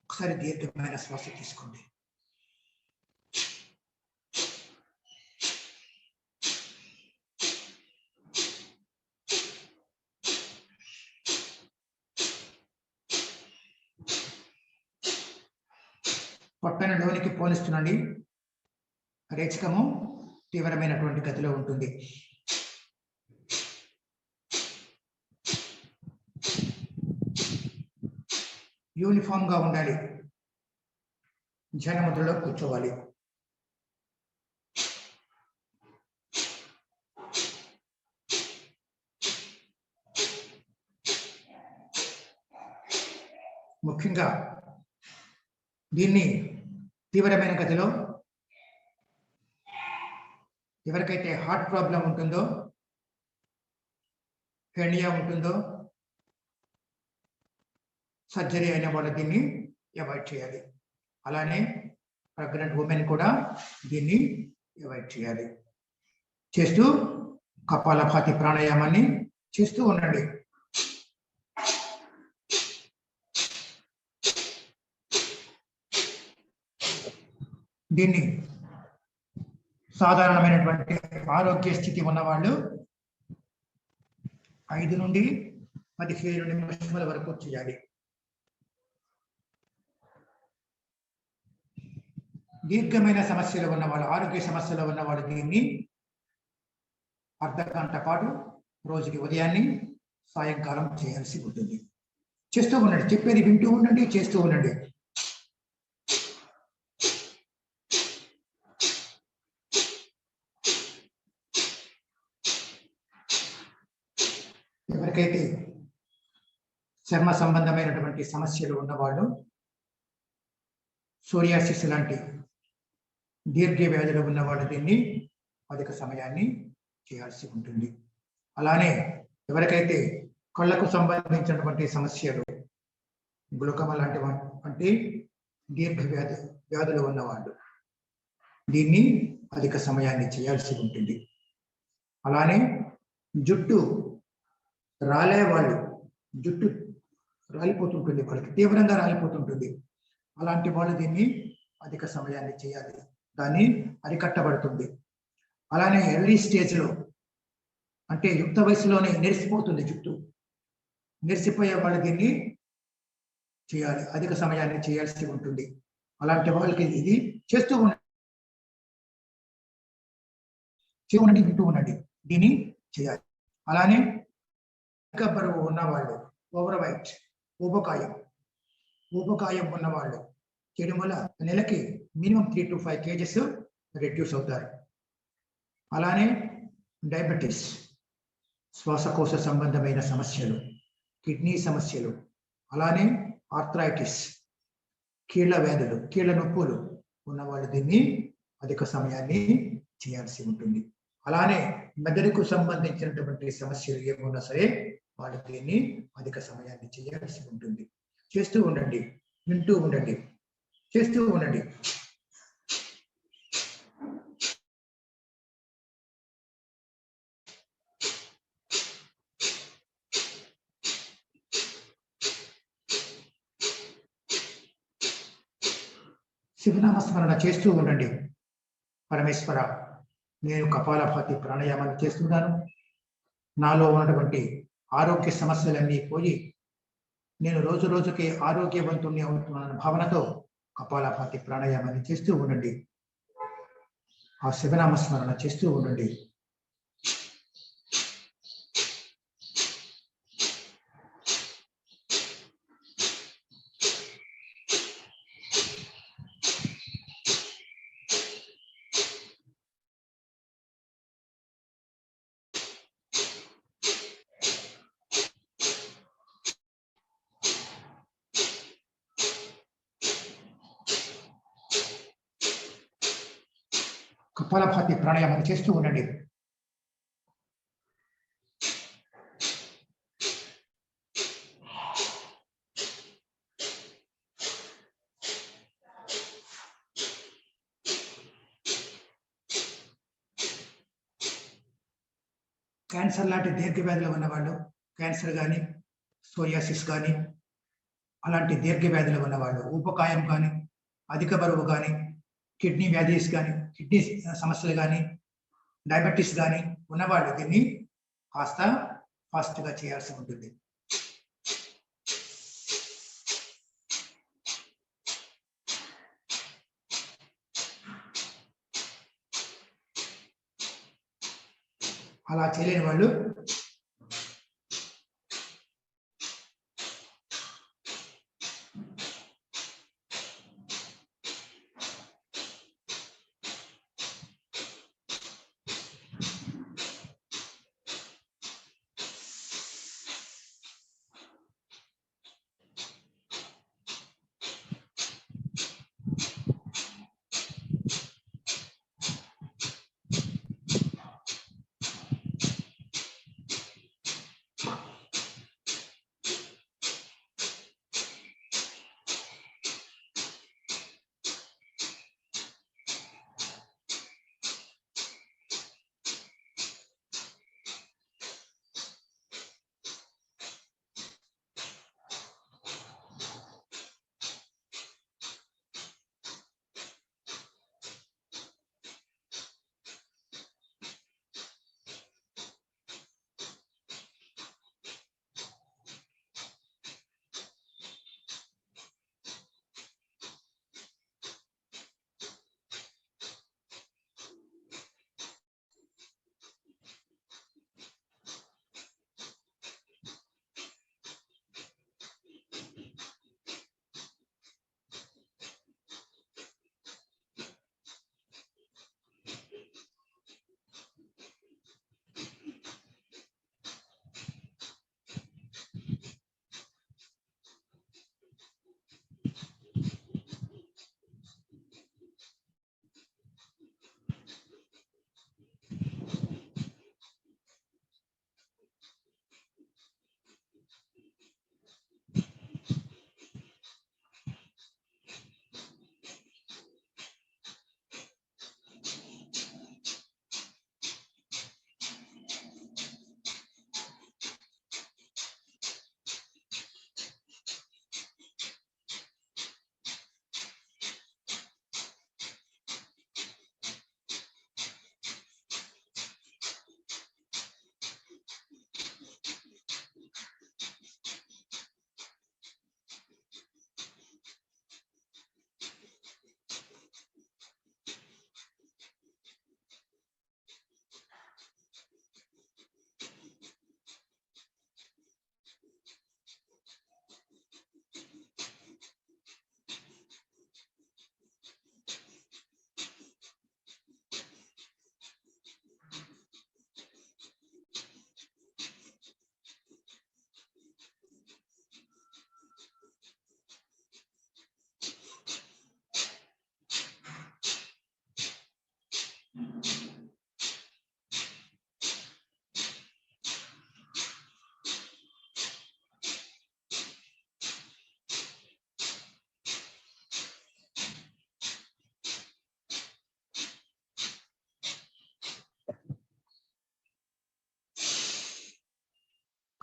ఒకసారి దీర్ఘమైన శ్వాస తీసుకోండి. పొట్టను లోనికి పోనిస్తుండండి. రేచకము తీవ్రమైనటువంటి గతిలో ఉంటుంది. యూనిఫామ్ గా ఉండాలి. ధ్యాన ముద్రలో కూర్చోవాలి. ముఖ్యంగా దీన్ని తీవ్రమైన గతిలో ఎవరికైతే హార్ట్ ప్రాబ్లం ఉంటుందో, హెర్నియా ఉంటుందో, సర్జరీ అయిన వాళ్ళు దీన్ని అవాయిడ్ చేయాలి. అలానే ప్రెగ్నెంట్ ఉమెన్ కూడా దీన్ని అవాయిడ్ చేయాలి. చేస్తూ కపాలభాతి ప్రాణాయామాన్ని చేస్తూ ఉండండి. దీన్ని సాధారణమైనటువంటి ఆరోగ్య స్థితి ఉన్నవాళ్ళు 5 నుండి 15 నిమిషాల వరకు చేయాలి. దీర్ఘమైన సమస్యలు ఉన్నవాళ్ళు, ఆరోగ్య సమస్యలు ఉన్నవాళ్ళు దీన్ని అర్ధగంట పాటు రోజుకి ఉదయాన్ని సాయంకాలం చేయాల్సి ఉంటుంది. చేస్తూ ఉండండి, చెప్పేది వింటూ ఉండండి, చేస్తూ ఉండండి. ఎవరికైతే చర్మ సంబంధమైనటువంటి సమస్యలు ఉన్నవాళ్ళు, సోరియాసిస్ లాంటి దీర్ఘ వ్యాధులు ఉన్నవాళ్ళు దీన్ని అధిక సమయాన్ని చేయాల్సి ఉంటుంది. అలానే ఎవరికైతే కళ్ళకు సంబంధించినటువంటి సమస్యలు, గ్లూకోమా లాంటి వంటి దీర్ఘ వ్యాధులు ఉన్నవాళ్ళు దీన్ని అధిక సమయాన్ని చేయాల్సి ఉంటుంది. అలానే జుట్టు రాలే వాళ్ళు, జుట్టు రాలిపోతుంటుంది, వాళ్ళకి తీవ్రంగా రాలిపోతుంటుంది, అలాంటి వాళ్ళు దీన్ని అధిక సమయాన్ని చేయాలి, దాన్ని అరికట్టబడుతుంది. అలానే ఎర్లీ స్టేజ్లో అంటే యుక్త వయసులోనే నెరిసిపోతుంది జుట్టు, నెరిసిపోయే వాళ్ళు దీన్ని చేయాలి, అధిక సమయాన్ని చేయాల్సి ఉంటుంది. అలాంటి వాళ్ళకి ఇది చేస్తూ ఉండండి, వింటూ ఉండండి, దీన్ని చేయాలి. అలానే అధిక బరువు ఉన్నవాళ్ళు, ఓవర్ వైట్, ఊబకాయం ఉన్నవాళ్ళు చేయడం వల్ల నెలకి మినిమం 3 to 5 kgs రెడ్యూస్ అవుతారు. అలానే డయాబెటీస్, శ్వాసకోశ సంబంధమైన సమస్యలు, కిడ్నీ సమస్యలు, అలానే ఆర్థరైటిస్, కీళ్ళ వ్యాధులు, కీళ్ళ నొప్పులు ఉన్నవాళ్ళు దీన్ని అధిక సమయాన్ని చేయాల్సి ఉంటుంది. అలానే మెదడుకు సంబంధించినటువంటి సమస్యలు ఏమున్నా సరే వాళ్ళు దీన్ని అధిక సమయాన్ని చేయాల్సి ఉంటుంది. చేస్తూ ఉండండి, వింటూ ఉండండి, చేస్తూ ఉండండి. శివనామస్మరణ చేస్తూ ఉండండి. పరమేశ్వర, నేను కపాలభాతి ప్రాణాయామాలు చేస్తున్నాను, నాలో ఉన్నటువంటి ఆరోగ్య సమస్యలన్నీ పోయి నేను రోజు రోజుకి ఆరోగ్యవంతుణ్ణి అవుతున్నాను భావనతో కపాలభాతి ప్రాణాయామాన్ని చేస్తూ ఉండండి. ఆ శివనామస్మరణ చేస్తూ ఉండండి. కపాలభాతి ప్రాణాయామాన్ని చేస్తూ ఉండండి. క్యాన్సర్ లాంటి దీర్ఘ వ్యాధులు ఉన్నవాళ్ళు, క్యాన్సర్ కానీ, సోరియాసిస్ కానీ, అలాంటి దీర్ఘ వ్యాధులు ఉన్నవాళ్ళు, ఊబకాయం కానీ, అధిక బరువు కానీ, కిడ్నీ వ్యాధీస్ కానీ, కిడ్నీ సమస్యలు కానీ, డయాబెటీస్ కానీ ఉన్నవాళ్ళు దీన్ని కాస్త ఫాస్ట్గా చేయాల్సి ఉంటుంది. అలా చేయలేని వాళ్ళు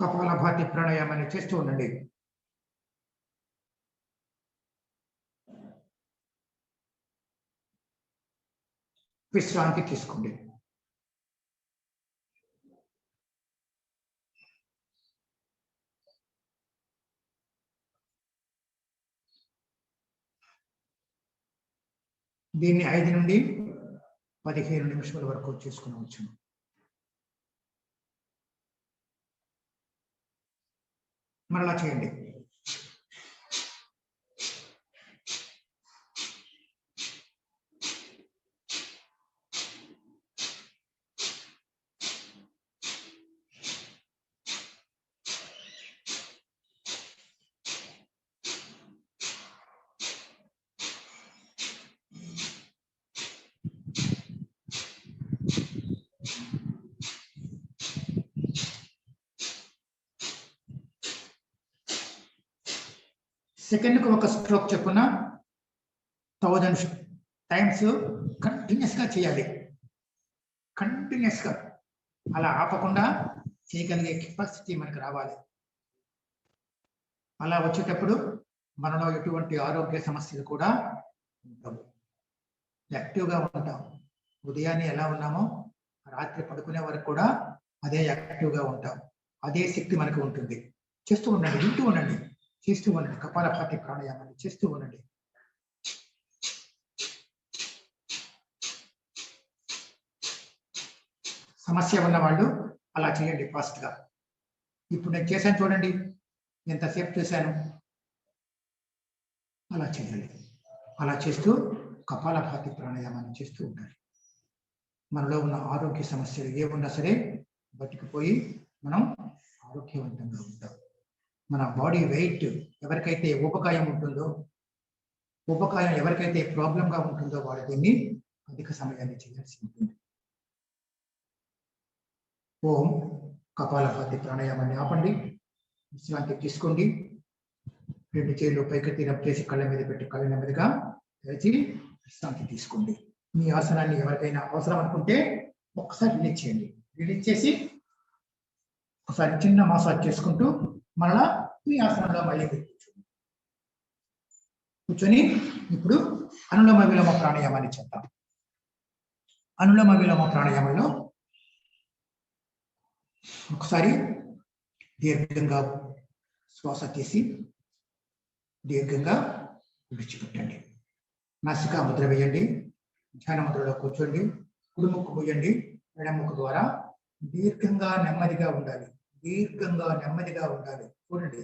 కపాలభాతి ప్రాణాయామాన్ని చేస్తూ ఉండండి. విశ్రాంతి తీసుకోండి. దీన్ని 5 నుండి 15 నిమిషాల వరకు చేసుకునవచ్చు. మరలా చేయండి. సెకండ్కి ఒక స్ట్రోక్ చెప్పున 1000 టైమ్స్ కంటిన్యూస్ గా చేయాలి. కంటిన్యూస్ గా అలా ఆపకుండా చేయగలిగే కెపాసిటీ మనకు రావాలి. అలా వచ్చేటప్పుడు మనలో ఎటువంటి ఆరోగ్య సమస్యలు కూడా ఉండవు. యాక్టివ్గా ఉంటాం. ఉదయాన్నే ఎలా ఉన్నామో రాత్రి పడుకునే వరకు కూడా అదే యాక్టివ్గా ఉంటాం. అదే శక్తి మనకు ఉంటుంది. చేస్తూ ఉండండి, వింటూ ఉండండి, చేస్తూ ఉండండి. కపాలభాతి ప్రాణాయామాన్ని చేస్తూ ఉండండి. సమస్య ఉన్న వాళ్ళు అలా చేయండి ఫాస్ట్ గా. ఇప్పుడు నేను చేశాను చూడండి, ఎంతసేపు చేశాను. అలా చేయాలి. అలా చేస్తూ కపాలభాతి ప్రాణాయామాన్ని చేస్తూ ఉండాలి. మనలో ఉన్న ఆరోగ్య సమస్యలు ఏమున్నా సరే బతికిపోయి మనం ఆరోగ్యవంతంగా ఉంటాం. మన బాడీ వెయిట్ ఎవరికైతే ఊబకాయం ఉంటుందో, ఊబకాయం ఎవరికైతే ప్రాబ్లంగా ఉంటుందో వాడు దీన్ని అధిక సమయాన్ని చేయాల్సి ఉంటుంది. ఓం కపాలభాతి ప్రాణాయామాన్ని ఆపండి. విశ్రాంతి తీసుకోండి. 2 చేతులు పైకెత్తి రబ్ చేసి కళ్ళ మీద పెట్టి కళ్ళు నెమ్మదిగా తెరిచి విశ్రాంతి తీసుకోండి. మీ ఆసనాన్ని ఎవరికైనా అవసరం అనుకుంటే ఒక్కసారి రిలీజ్ చేయండి. రిలీజ్ చేసి ఒకసారి చిన్న మసాజ్ చేసుకుంటూ మరలా మీ ఆసనంలో మళ్ళీ కూర్చొని ఇప్పుడు అనులోమ విలోమ ప్రాణాయామాన్ని చేద్దాం. అనులోమ విలోమ ప్రాణాయామంలో ఒకసారి దీర్ఘంగా శ్వాస తీసి దీర్ఘంగా విడిచిపెట్టండి. నాసికా ముద్ర వేయండి. ధ్యాన ముద్రలో కూర్చోండి. కుడి ముక్కు మూయండి. ఎడమ ముక్కు ద్వారా దీర్ఘంగా నెమ్మదిగా ఉండాలి. దీర్ఘంగా నెమ్మదిగా ఉండాలి. చూడండి.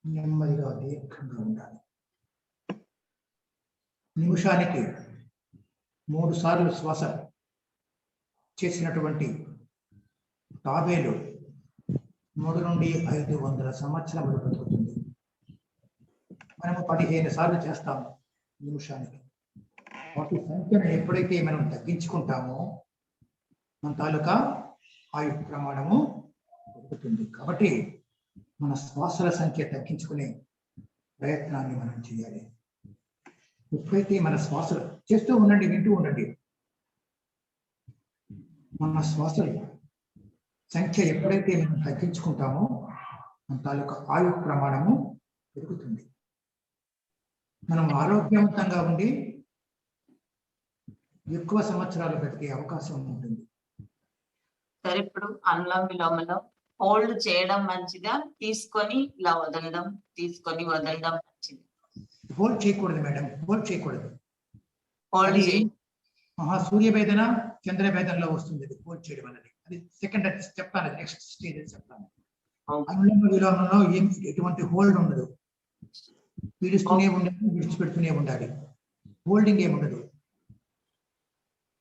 నెమ్మదిగా దీర్ఘంగా ఉండాలి. నిమిషానికి 3 సార్లు శ్వాస చేసినటువంటి తాబేలు 3 నుండి 500 సంవత్సరాలు బ్రతుకుతుంది. మనము 15 సార్లు చేస్తాము నిమిషానికి. వాటి సంఖ్యను ఎప్పుడైతే మనం తగ్గించుకుంటామో మన తాలూకా ఆయు ప్రమాణము పెరుగుతుంది. కాబట్టి మన శ్వాసల సంఖ్య తగ్గించుకునే ప్రయత్నాన్ని మనం చేయాలి. ఎప్పుడైతే మన శ్వాసలు చేస్తూ ఉండండి, వింటూ ఉండండి. మన శ్వాసలు సంఖ్య ఎప్పుడైతే మనం తగ్గించుకుంటామో మన తాలూకా ఆయు ప్రమాణము పెరుగుతుంది. మనం ఆరోగ్యవంతంగా ఉండి ఎక్కువ సంవత్సరాలు బ్రతికే అవకాశం ఉంటుంది. సరే, ఇప్పుడు అనులోమ విలోమలో హోల్డ్ చేయడం మంచిదా, తీసుకొని ఇలా వదలడం, తీసుకొని వదలడం మంచిది? హోల్డ్ చేయకూడదు మేడం, హోల్డ్ చేయకూడదు. హోల్డ్ అది సూర్యవేదన చంద్రవేదనలో వస్తుంది అది హోల్డ్ చేయడం అనేది. అది సెకండ్ చెప్తాను, నెక్స్ట్ స్టేజ్ చెప్తాను. అనులోమ విలోమంలో ఎటువంటి హోల్డ్ ఉండదు. పీడిస్తూనే ఉండాలి, విడిచిపెడుతూనే ఉండాలి. హోల్డింగ్ ఏముండదు.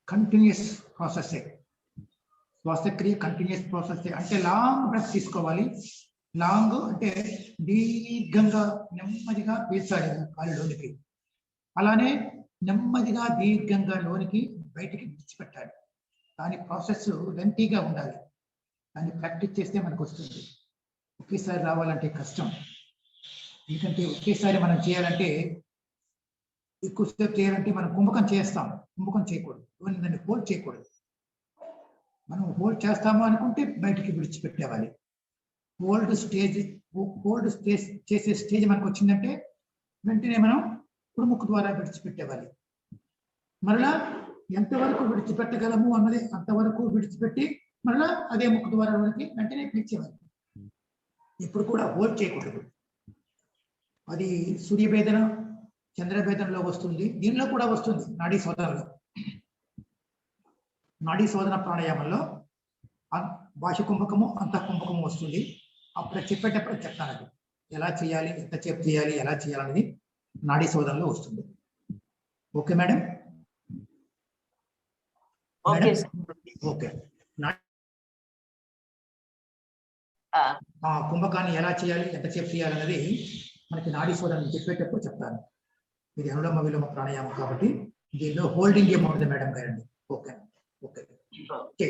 Continuous process. శ్వాసక్రియ కంటిన్యూస్ ప్రాసెస్. అంటే లాంగ్ బ్రెత్ తీసుకోవాలి. లాంగ్ అంటే దీర్ఘంగా నెమ్మదిగా పీల్చాలి గాలిలోనికి. అలానే నెమ్మదిగా దీర్ఘంగా లోనికి బయటికి విడిచిపెట్టాలి. దాని ప్రాసెస్ లెంతీగా ఉండాలి. దాన్ని ప్రాక్టీస్ చేస్తే మనకు వస్తుంది. ఒకేసారి రావాలంటే కష్టం. ఎందుకంటే ఒకేసారి మనం చేయాలంటే, ఎక్కువసేపు చేయాలంటే మనం కుంభకం చేస్తాం. కుంభకం చేయకూడదు, దాన్ని హోల్డ్ చేయకూడదు. మనం హోల్డ్ చేస్తాము అనుకుంటే బయటికి విడిచిపెట్టేవాలి. హోల్డ్ చేసే స్టేజ్ మనకు వచ్చిందంటే వెంటనే మనం కుడి ముక్కు ద్వారా విడిచిపెట్టేవాలి. మరలా ఎంతవరకు విడిచిపెట్టగలము అన్నది అంతవరకు విడిచిపెట్టి మరలా అదే ముక్కు ద్వారా వెంటనే పీల్చేవాలి. ఇప్పుడు కూడా హోల్డ్ చేయకూడదు. అది సూర్యవేదన చంద్రవేదనలో వస్తుంది. దీనిలో కూడా వస్తుంది నాడీ శోధనలో. నాడీ శోధన ప్రాణాయామంలో బాహ్య కుంభకము అంతః కుంభకము వస్తుంది. అప్పుడు చెప్పేటప్పుడు చెప్తాను అది ఎలా చేయాలి, ఎంతసేపు చేయాలి, ఎలా చేయాలనేది నాడీ శోధనలో వస్తుంది. Okay madam? ఓకే. కుంభకాన్ని ఎలా చేయాలి, ఎంతసేపు చేయాలి అనేది మనకి నాడీ శోధన చెప్పేటప్పుడు చెప్తాను. ఇది అనులోమ విలోమ ప్రాణాయామం కాబట్టి దీనిలో హోల్డింగ్ ఏమవుతుంది మేడం గారండి. Okay okay.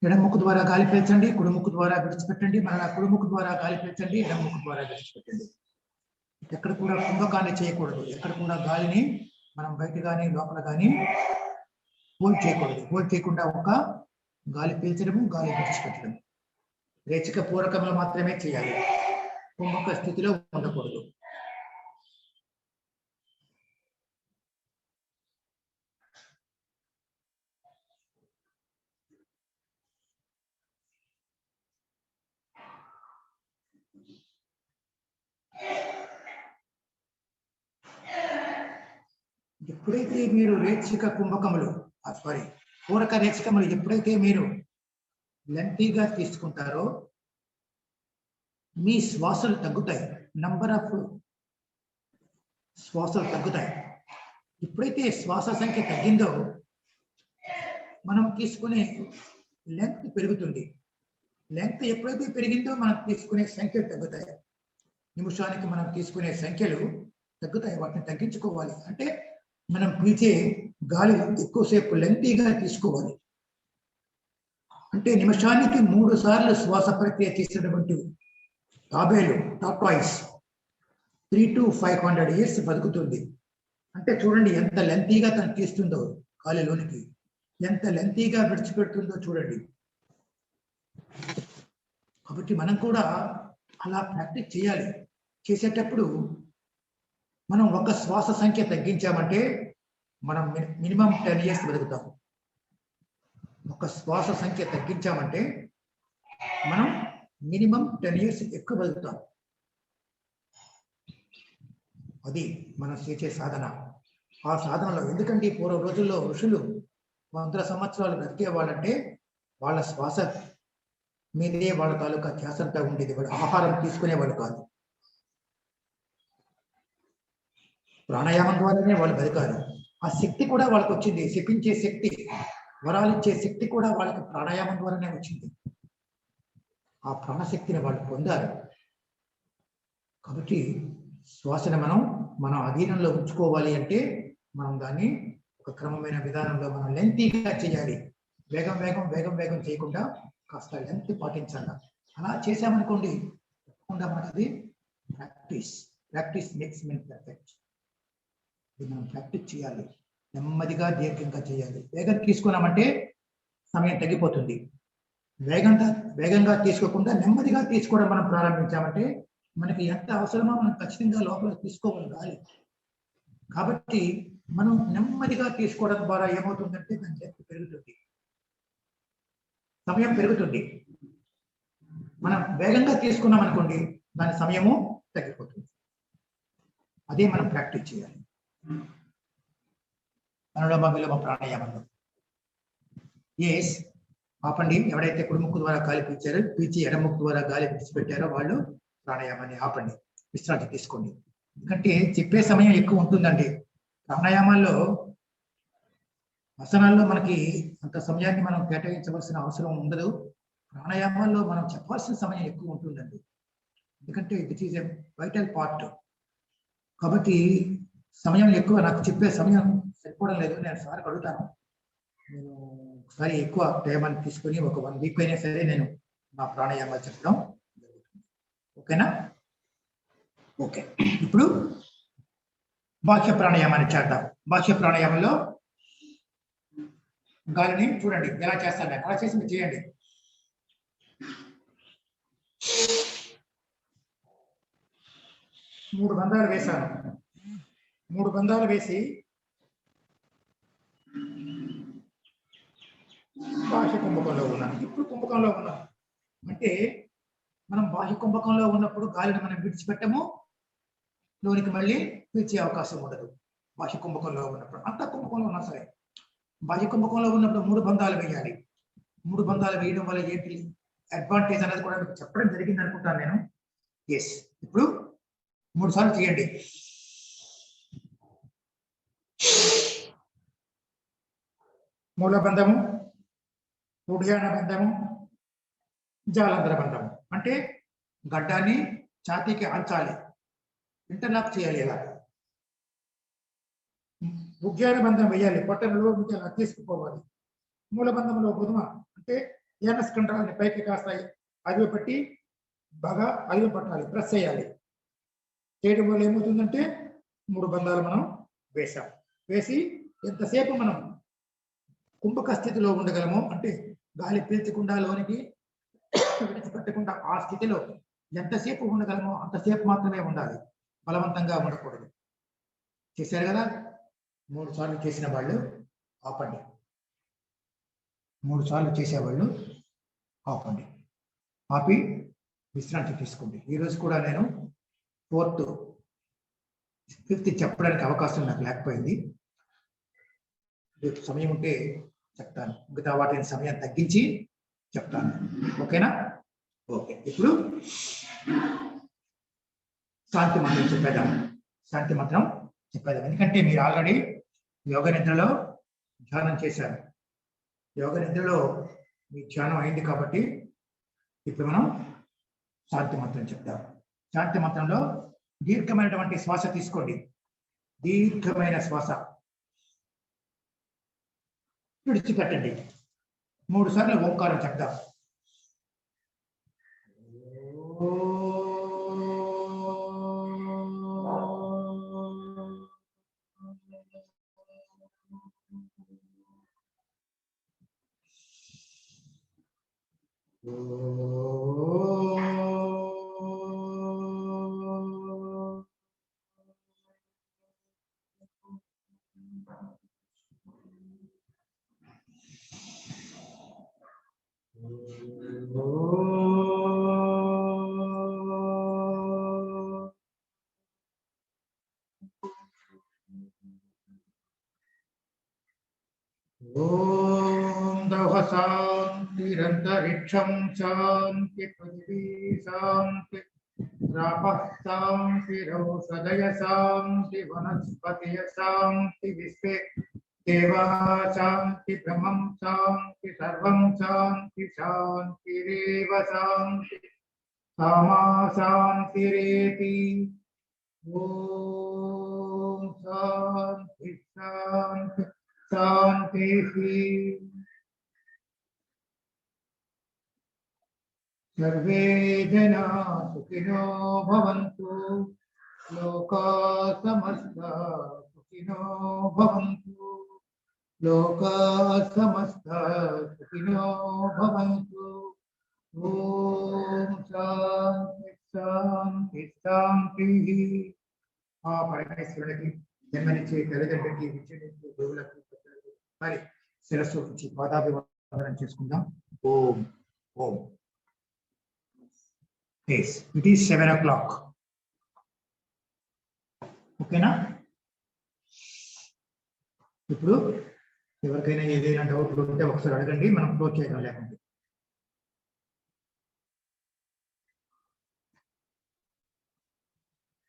ఎడమ ముక్కు ద్వారా గాలి పీల్చండి, కుడి ముక్కు ద్వారా విడిచిపెట్టండి. మరలా కుడి ముక్కు ద్వారా గాలి పీల్చండి, ఎడమ ముక్కు ద్వారా విడిచిపెట్టండి. ఎక్కడ కూడా కుంభకాన్ని చేయకూడదు. ఎక్కడ కూడా గాలిని మనం బయట కానీ లోపల కానీ హోల్డ్ చేయకూడదు. హోల్డ్ చేయకుండా ఒక గాలి పీల్చడము, గాలి విడిచిపెట్టడం. రేచక పూరకంలో మాత్రమే చేయాలి. కుంభక స్థితిలో ఉండకూడదు. ఎప్పుడైతే మీరు రేచక కుంభకములు పూరక రేచకములు ఎప్పుడైతే మీరు లెంతీగా తీసుకుంటారో మీ శ్వాసలు తగ్గుతాయి. నంబర్ ఆఫ్ శ్వాసలు తగ్గుతాయి. ఎప్పుడైతే శ్వాస సంఖ్య తగ్గిందో మనం తీసుకునే లెంగ్త్ పెరుగుతుంది. లెంగ్త్ ఎప్పుడైతే పెరిగిందో మనం తీసుకునే సంఖ్యలు తగ్గుతాయి. నిమిషానికి మనం తీసుకునే సంఖ్యలు తగ్గుతాయి. వాటిని తగ్గించుకోవాలి. అంటే మనం పీల్చే గాలి ఎక్కువసేపు లెంతీగా తీసుకోవాలి. అంటే నిమిషానికి 3 సార్లు శ్వాస ప్రక్రియ చేసినటువంటి తాబేలు టార్టాయిస్ 300 to 500 years బతుకుతుంది. అంటే చూడండి ఎంత లెంతీగా తను తీస్తుందో గాలిలోనికి, ఎంత లెంతీగా విడిచిపెడుతుందో చూడండి. కాబట్టి మనం కూడా అలా ప్రాక్టీస్ చేయాలి. చేసేటప్పుడు మనం ఒక శ్వాస సంఖ్య తగ్గించామంటే మనం మినిమం 10 years బతుకుతాం. ఒక శ్వాస సంఖ్య తగ్గించామంటే మనం మినిమం 10 years ఎక్కువ బతుకుతాం. అది మనం చేసే సాధన. ఆ సాధనలో ఎందుకంటే పూర్వ రోజుల్లో ఋషులు 100 సంవత్సరాలు బ్రతికేవాళ్ళంటే వాళ్ళ శ్వాస మీదే వాళ్ళ తాలూకా ధ్యాసంతా ఉండేది. వాళ్ళు ఆహారం తీసుకునేవాళ్ళు కాదు. ప్రాణాయామం ద్వారానే వాళ్ళు బతికారు. ఆ శక్తి కూడా వాళ్ళకి వచ్చింది. శపించే శక్తి, వరాలిచ్చే శక్తి కూడా వాళ్ళకి ప్రాణాయామం ద్వారానే వచ్చింది. ఆ ప్రాణశక్తిని వాళ్ళు పొందారు. కాబట్టి శ్వాసను మన అధీనంలో ఉంచుకోవాలి అంటే మనం దాన్ని ఒక క్రమమైన విధానంలో మనం లెంతీగా చేయాలి. వేగం వేగం వేగం వేగం చేయకుండా కాస్త లెంత్ పాటించాలి. అలా చేసామనుకోండి తప్పకుండా మనకి అది ప్రాక్టీస్ మేక్స్ మెన్ పర్ఫెక్ట్. ఇది మనం ప్రాక్టీస్ చేయాలి. నెమ్మదిగా దీర్ఘంగా చేయాలి. వేగం తీసుకున్నామంటే సమయం తగ్గిపోతుంది. వేగంగా తీసుకోకుండా నెమ్మదిగా తీసుకోవడం మనం ప్రారంభించామంటే మనకి ఎంత అవసరమో మనం ఖచ్చితంగా లోపల తీసుకోగలగాలి. కాబట్టి మనం నెమ్మదిగా తీసుకోవడం ద్వారా ఏమవుతుందంటే దాని శక్తి పెరుగుతుంది, సమయం పెరుగుతుంది. మనం వేగంగా తీసుకున్నాం అనుకోండి దాని సమయము తగ్గిపోతుంది. అదే మనం ప్రాక్టీస్ చేయాలి అనులోమ విలోమ ప్రాణాయామంలో. ఎస్, ఆపండి. ఎవరైతే కుడిముక్కు ద్వారా గాలి పీల్చారో, పీల్చి ఎడముక్కు ద్వారా గాలి విడిచిపెట్టారో వాళ్ళు ప్రాణాయామాన్ని ఆపండి, విశ్రాంతి తీసుకోండి. ఎందుకంటే చెప్పే సమయం ఎక్కువ ఉంటుందండి. ప్రాణాయామాల్లో ఆసనాల్లో మనకి అంత సమయాన్ని మనం కేటాయించవలసిన అవసరం ఉండదు. ప్రాణాయామాల్లో మనం చెప్పాల్సిన సమయం ఎక్కువ ఉంటుందండి. ఎందుకంటే దిట్ ఈజ్ ఎ వైటల్ పార్ట్. కాబట్టి సమయం ఎక్కువ, నాకు చెప్పే సమయం సరిపోవడం లేదు. నేను సార్కి అడుగుతాను, నేను ఒకసారి ఎక్కువ టైం తీసుకొని ఒక 1 వీక్ అయినా సరే నేను నా ప్రాణాయామాలు చెప్పడం జరుగుతుంది. ఓకేనా? ఓకే, ఇప్పుడు బాహ్య ప్రాణాయామాన్ని చేద్దాం. బాహ్య ప్రాణాయామంలో గాలిని చూడండి ఎలా చేస్తాను నేను, అలా చేసి మీరు చేయండి. మూడు బంధాలు వేశాను. 3 బంధాలు వేసి బాహ్య కుంభకంలో ఉన్నాను. ఇప్పుడు కుంభకంలో ఉన్నాను అంటే మనం బాహ్య కుంభకంలో ఉన్నప్పుడు గాలిని మనం విడిచిపెట్టము, లోనికి మళ్ళీ పీల్చే అవకాశం ఉండదు. బాహ్య కుంభకంలో ఉన్నప్పుడు అంత కుంభకంలో ఉన్నా సరే, బాహ్య కుంభకంలో ఉన్నప్పుడు 3 బంధాలు వేయాలి. 3 బంధాలు వేయడం వల్ల ఏంటి అడ్వాంటేజ్ అనేది కూడా మీకు చెప్పడం జరిగింది అనుకుంటాను నేను. ఎస్, ఇప్పుడు 3 సార్లు చేయండి. మూల బంధము, ఉడ్యాన బంధము, జాలంధర బంధము. అంటే గడ్డాన్ని ఛాతీకి ఆంచాలి, ఇంటర్లాక్ చేయాలి. ఇలా ఉద్యాన బంధం వేయాలి, పొట్టలో నుంచి అలా తీసుకుపోవాలి. మూల బంధంలో బుధమ అంటే ఏనస్ కండరాన్ని పైకి కాస్తాయి, అవి పెట్టి బాగా అవి పట్టాలి, ప్రెస్ చేయాలి. చేయడం వల్ల ఏమవుతుందంటే 3 బంధాలు మనం వేసాం. వేసి ఎంతసేపు మనం కుంభక స్థితిలో ఉండగలమో, అంటే గాలి పీల్చకుండా లోనికి విడిచిపెట్టకుండా ఆ స్థితిలో ఎంతసేపు ఉండగలమో అంతసేపు మాత్రమే ఉండాలి, బలవంతంగా ఉండకూడదు. చేశారు కదా? 3 సార్లు చేసిన వాళ్ళు ఆపండి. 3 సార్లు చేసేవాళ్ళు ఆపండి. ఆపి విశ్రాంతి తీసుకోండి. ఈరోజు కూడా నేను 4th 5th చెప్పడానికి అవకాశం నాకు లేకపోయింది. రేపు సమయం ఉంటే చెప్తాను, మిగతా వాటిని సమయం తగ్గించి చెప్తాను. ఓకేనా? ఓకే, ఇప్పుడు శాంతి మంత్రం చెప్పేద్దాం. శాంతి మంత్రం చెప్పేద్దాం. ఎందుకంటే మీరు ఆల్రెడీ యోగ నిద్రలో ధ్యానం చేశారు. యోగ నిద్రలో మీ ధ్యానం అయింది కాబట్టి ఇప్పుడు మనం శాంతి మంత్రం చెప్తాం. శాంతి మంత్రంలో దీర్ఘమైనటువంటి శ్వాస తీసుకోండి. దీర్ఘమైన శ్వాస విడిచిపెట్టండి. 3 సార్లు ఓంకారం చెప్తాం. ఓం దౌః శాంతిరంతరిక్షం శాంతి పృథివీ శాంతి రాపః శాంతిరౌషధయ శాంతి వనస్పతయ శాంతి విశ్వే దేవాః శాంతి బ్రహ్మం శాంతి సర్వం శాంతి శాంతిరేవ శాంతి సామా శాంతిరేతి. ఓం శాంతి శాంతి శాంతి. సర్వే జనా సుఖినో భవంతు, లోకా సమస్తా సుఖినో భవంతు. లోకా సమస్తా సుఖినో భవంతు. ఓం శాంతి శాంతి శాంతి. ఆ పరమేశ్వరుడికి జన్మనిచ్చే తల్లిదండ్రులకి విద్యనిచ్చే దేవులకు మరి శిరస్సు నుంచి పాదాభివందనం చేసుకుందాం. ఓం ఓం. It is 7 o'clock. ఓకేనా? ఇప్పుడు ఎవరికైనా ఏదైనా డౌట్ ఉంటే ఒకసారి అడగండి, మనం క్లోజ్ చేయడం లేకుండా.